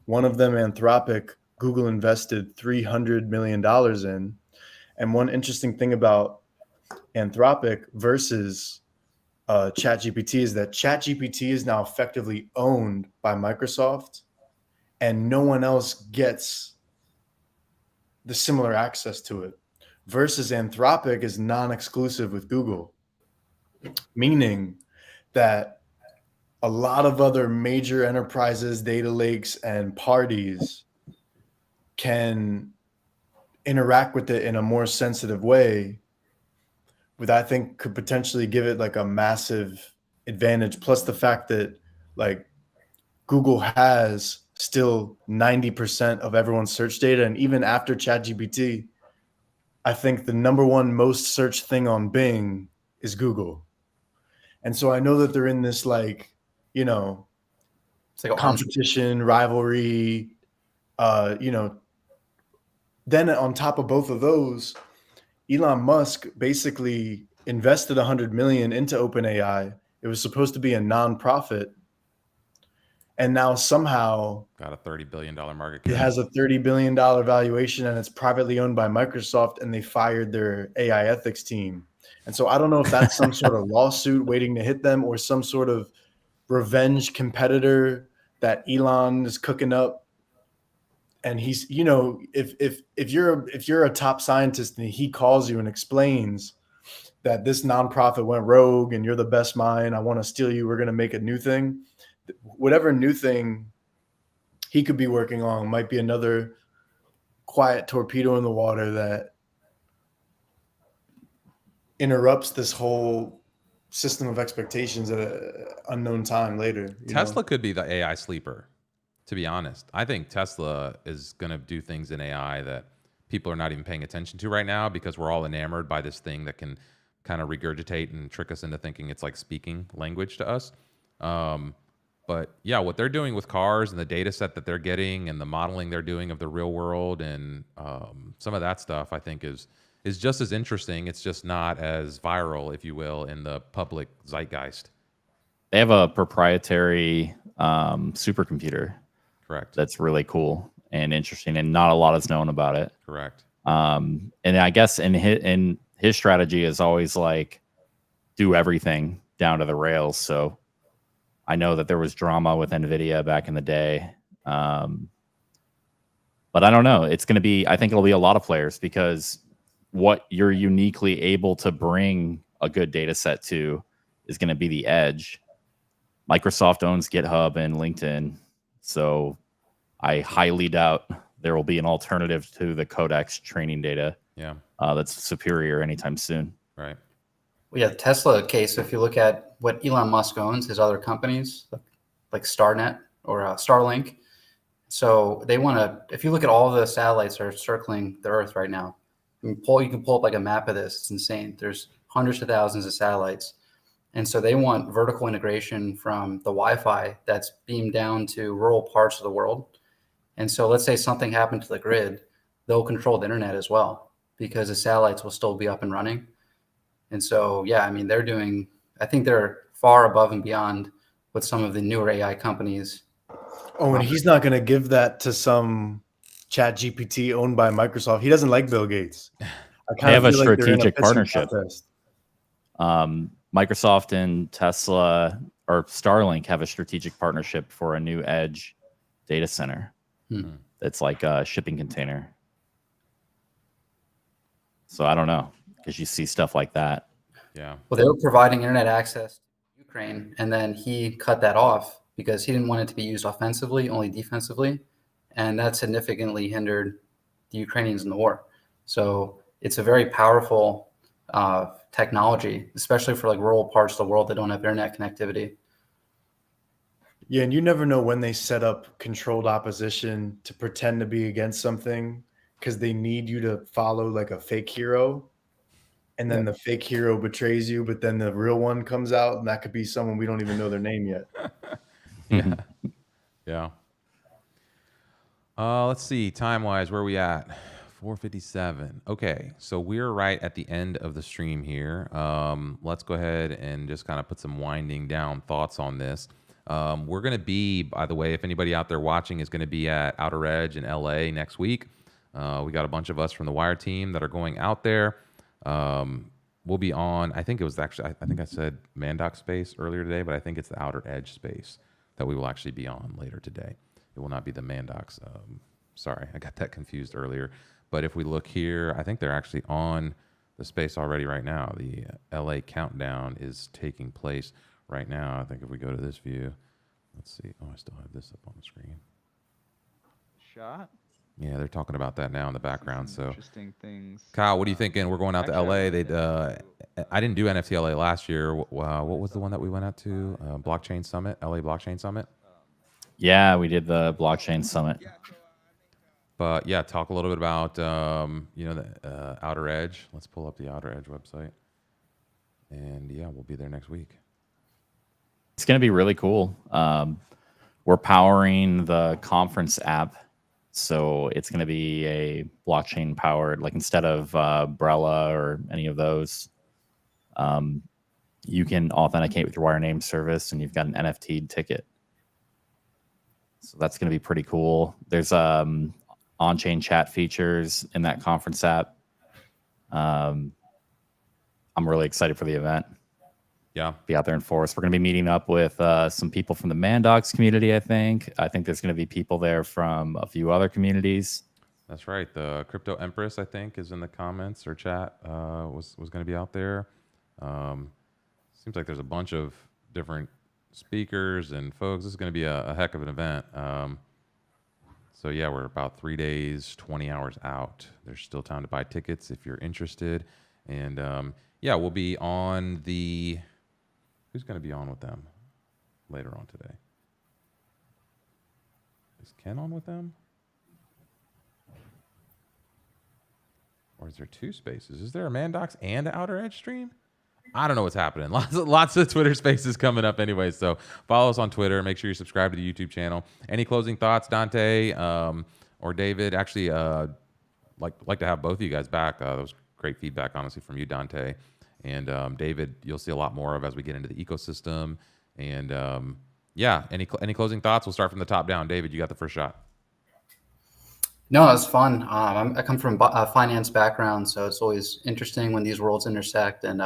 One of them, Anthropic, Google invested $300 million in. And one interesting thing about Anthropic versus ChatGPT is that ChatGPT is now effectively owned by Microsoft, and no one else gets the similar access to it. Versus Anthropic is non-exclusive with Google, meaning that a lot of other major enterprises, data lakes, and parties can interact with it in a more sensitive way, which I think could potentially give it like a massive advantage. Plus the fact that like Google has still 90% of everyone's search data. And even after ChatGPT, I think the number one most searched thing on Bing is Google. And so I know that they're in this like, It's like a competition, rivalry, then on top of both of those, Elon Musk basically invested $100 million into OpenAI. It was supposed to be a nonprofit, and now somehow Got a $30 billion market it cap. has a $30 billion valuation, and it's privately owned by Microsoft, and they fired their AI ethics team. And so I don't know if that's some sort of lawsuit waiting to hit them or some sort of revenge competitor that Elon is cooking up. And he's, if you're a top scientist and he calls you and explains that this nonprofit went rogue and you're the best mind, I want to steal you, we're going to make a new thing. Whatever new thing he could be working on might be another quiet torpedo in the water that interrupts this whole system of expectations at an unknown time later. Tesla could be the AI sleeper. To be honest, I think Tesla is going to do things in AI that people are not even paying attention to right now because we're all enamored by this thing that can kind of regurgitate and trick us into thinking it's like speaking language to us. But yeah, what they're doing with cars and the data set that they're getting and the modeling they're doing of the real world and some of that stuff, I think is just as interesting. It's just not as viral, if you will, in the public zeitgeist. They have a proprietary supercomputer. Correct. That's really cool and interesting, and not a lot is known about it. Correct. And I guess in his strategy is always like do everything down to the rails. So I know that there was drama with NVIDIA back in the day, but I don't know. It's going to be. I think it'll be a lot of players because what you're uniquely able to bring a good data set to is going to be the edge. Microsoft owns GitHub and LinkedIn. So I highly doubt there will be an alternative to the Codex training data. Yeah. That's superior anytime soon. Right. Yeah, Tesla case, if you look at what Elon Musk owns, his other companies, like Starnet or Starlink. So they want to, if you look at all the satellites that are circling the Earth right now, you can pull up like a map of this. It's insane. There's hundreds of thousands of satellites. And so they want vertical integration from the Wi-Fi that's beamed down to rural parts of the world. And so let's say something happened to the grid, they'll control the internet as well because the satellites will still be up and running. And so, yeah, I mean, I think they're far above and beyond what some of the newer AI companies. Oh, and he's not going to give that to some Chat GPT owned by Microsoft. He doesn't like Bill Gates. They have a feel like they're in strategic pissing partnership. contest. Microsoft and Tesla or Starlink have a strategic partnership for a new edge data center. That's like a shipping container. So I don't know, because you see stuff like that. Yeah. Well, they were providing internet access to Ukraine, and then he cut that off because he didn't want it to be used offensively, only defensively. And that significantly hindered the Ukrainians in the war. So it's a very powerful technology, especially for like rural parts of the world that don't have internet connectivity. Yeah, and you never know when they set up controlled opposition to pretend to be against something because they need you to follow like a fake hero. And then the fake hero betrays you, but then the real one comes out, and that could be someone we don't even know their name yet. Yeah. Let's see, time-wise, where are we at? 4:57. Okay, so we're right at the end of the stream here. Let's go ahead and just kind of put some winding down thoughts on this. We're going to be, by the way, if anybody out there watching is going to be at Outer Edge in LA next week. We got a bunch of us from the Wire team that are going out there. We'll be on, I think it was actually, I think I said Mandoc space earlier today, but I think it's the Outer Edge space that we will actually be on later today. It will not be the Mandocs. Sorry, I got that confused earlier. But if we look here, I think they're actually on the space already right now. The LA countdown is taking place right now. I think if we go to this view, let's see. Oh, I still have this up on the screen. Shot. Yeah, they're talking about that now in the background. So Interesting things. Kyle, what are you thinking? We're going out to LA. I didn't do NFT LA last year. What was the one that we went out to? Blockchain Summit, LA Blockchain Summit. Yeah, we did the blockchain summit. But yeah, talk a little bit about the Outer Edge. Let's pull up the Outer Edge website, and yeah, we'll be there next week. It's going to be really cool. We're powering the conference app, so it's going to be a blockchain powered. Like instead of Brella or any of those, you can authenticate with your Wire name service, and you've got an NFT ticket. So that's going to be pretty cool. There's on-chain chat features in that conference app. I'm really excited for the event. Yeah. Be out there in force. We're going to be meeting up with some people from the Mandocs community, I think. I think there's going to be people there from a few other communities. That's right. The Crypto Empress, I think, is in the comments or chat, was going to be out there. Seems like there's a bunch of different speakers and folks. This is going to be a heck of an event. So yeah, we're about 3 days, 20 hours out. There's still time to buy tickets if you're interested. And yeah, we'll be on the... Who's going to be on with them later on today? Is Ken on with them? Or is there two spaces? Is there a Mandocs and an Outer Edge stream? I don't know what's happening. Lots of Twitter spaces coming up anyway. So follow us on Twitter. Make sure you subscribe to the YouTube channel. Any closing thoughts, Dante or David? Actually, like to have both of you guys back. That was great feedback, honestly, from you, Dante. And David, you'll see a lot more of as we get into the ecosystem. And yeah, any closing thoughts? We'll start from the top down. David, you got the first shot. No, it was fun. I come from a finance background, so it's always interesting when these worlds intersect. And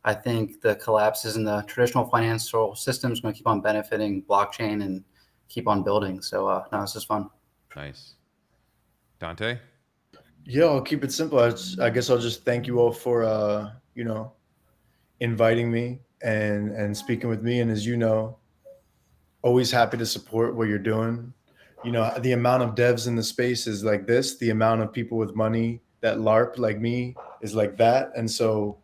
I think the collapses in the traditional financial system is going to keep on benefiting blockchain and keep on building. So no, this is fun. Nice. Dante? Yeah, I'll keep it simple. I guess I'll just thank you all for inviting me and speaking with me. And as you know, always happy to support what you're doing. You know, the amount of devs in the space is like this. The amount of people with money that LARP like me is like that. And so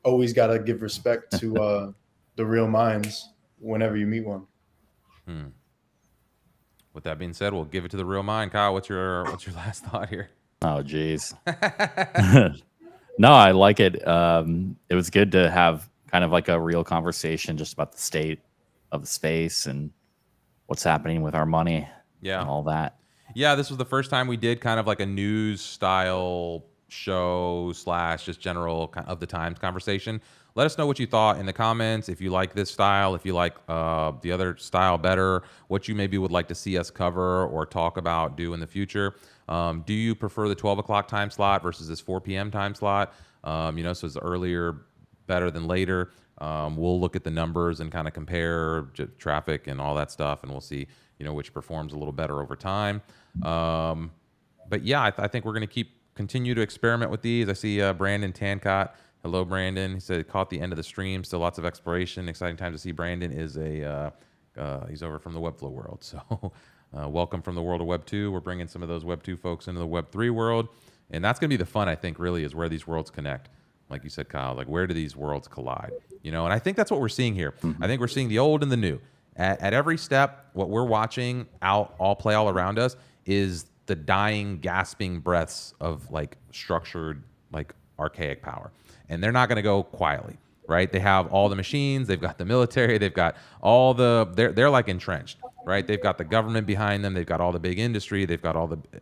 always got to give respect to the real minds whenever you meet one. With that being said, we'll give it to the real mind. Kyle, what's your last thought here? Oh, geez. No, I like it. It was good to have kind of like a real conversation just about the state of the space and what's happening with our money and all that. Yeah, this was the first time we did kind of like a news style show / just general of the times conversation. Let us know what you thought in the comments. If you like this style, if you like the other style better, what you maybe would like to see us cover or talk about, do in the future. Do you prefer the 12 o'clock time slot versus this 4 p.m. time slot? So it's earlier better than later. We'll look at the numbers and kind of compare traffic and all that stuff, and we'll see, which performs a little better over time. But yeah, I think we're going to continue to experiment with these. I see Brandon Tancott. Hello, Brandon. He said, caught the end of the stream. Still lots of exploration. Exciting time to see. Brandon is he's over from the Webflow world. So welcome from the world of Web 2. We're bringing some of those Web 2 folks into the Web 3 world. And that's going to be the fun, I think, really, is where these worlds connect. Like you said, Kyle, like where do these worlds collide? And I think that's what we're seeing here. I think we're seeing the old and the new. At every step, what we're watching all play all around us is the dying, gasping breaths of like structured, like archaic power. And they're not going to go quietly, right? They have all the machines, they've got the military, they've got all they're like entrenched, right? They've got the government behind them, they've got all the big industry, they've got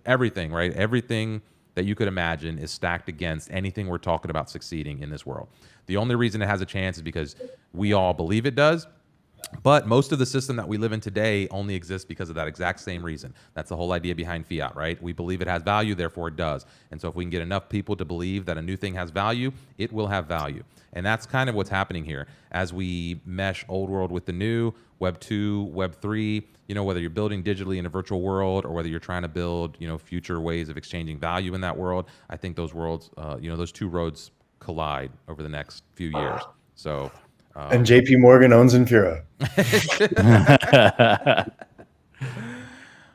everything, right? Everything that you could imagine is stacked against anything we're talking about succeeding in this world. The only reason it has a chance is because we all believe it does. But most of the system that we live in today only exists because of that exact same reason. That's the whole idea behind fiat, right? We believe it has value, therefore it does. And so if we can get enough people to believe that a new thing has value, it will have value. And that's kind of what's happening here. As we mesh old world with the new, Web 2, Web 3, whether you're building digitally in a virtual world or whether you're trying to build, future ways of exchanging value in that world, I think those worlds, those two roads collide over the next few years. So... and JP Morgan owns Infura.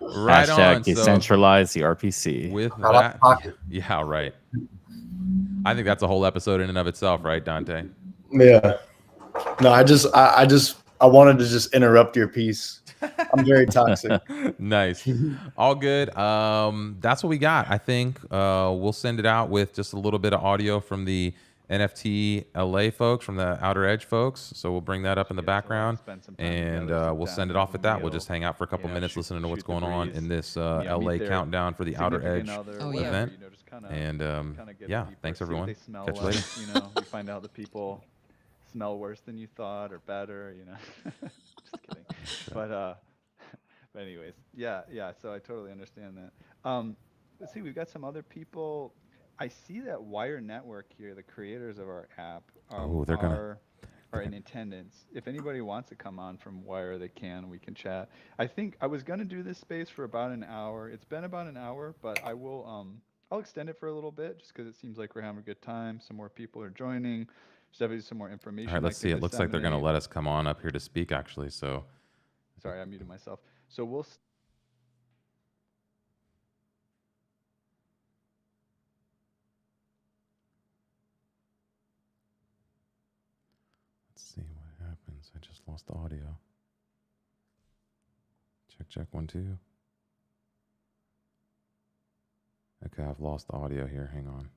Right Hashtag on. decentralize the RPC. With that, yeah, right. I think that's a whole episode in and of itself, right, Dante? Yeah. No, I wanted to just interrupt your piece. I'm very toxic. Nice. All good. That's what we got. I think we'll send it out with just a little bit of audio from the NFT LA folks, from the Outer Edge folks. So we'll bring that up in the background, and we'll send it off at that. We'll just hang out for a couple minutes listening to what's going on in this LA countdown for the Outer Edge event. And yeah, thanks everyone. Catch you later. You find out that people smell worse than you thought or better, Just kidding. But anyways, yeah. So I totally understand that. Let's see, we've got some other people. I see that Wire Network here, the creators of our app, are in attendance. If anybody wants to come on from Wire, they can. We can chat. I think I was going to do this space for about an hour. It's been about an hour, but I will. I'll extend it for a little bit just because it seems like we're having a good time. Some more people are joining. There's definitely some more information. All right, let's see. It looks like they're going to let us come on up here to speak, actually. So, sorry, I muted myself. So we'll. see what happens. I just lost the audio. Check 1 2. Okay, I've lost the audio here. Hang on.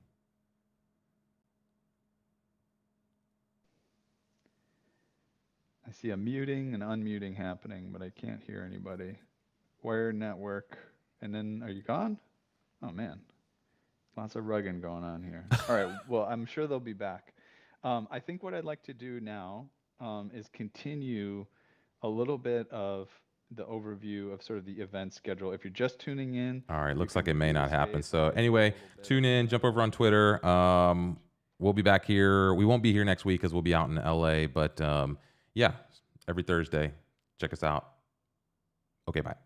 I see a muting and unmuting happening, but I can't hear anybody. Wire Network. And then, are you gone? Oh, man. Lots of rugging going on here. All right. Well, I'm sure they'll be back. I think what I'd like to do now is continue a little bit of the overview of sort of the event schedule. If you're just tuning in. All right. Looks like it may not happen. So anyway, tune in, jump over on Twitter. We'll be back here. We won't be here next week because we'll be out in LA. But yeah, every Thursday. Check us out. Okay, bye.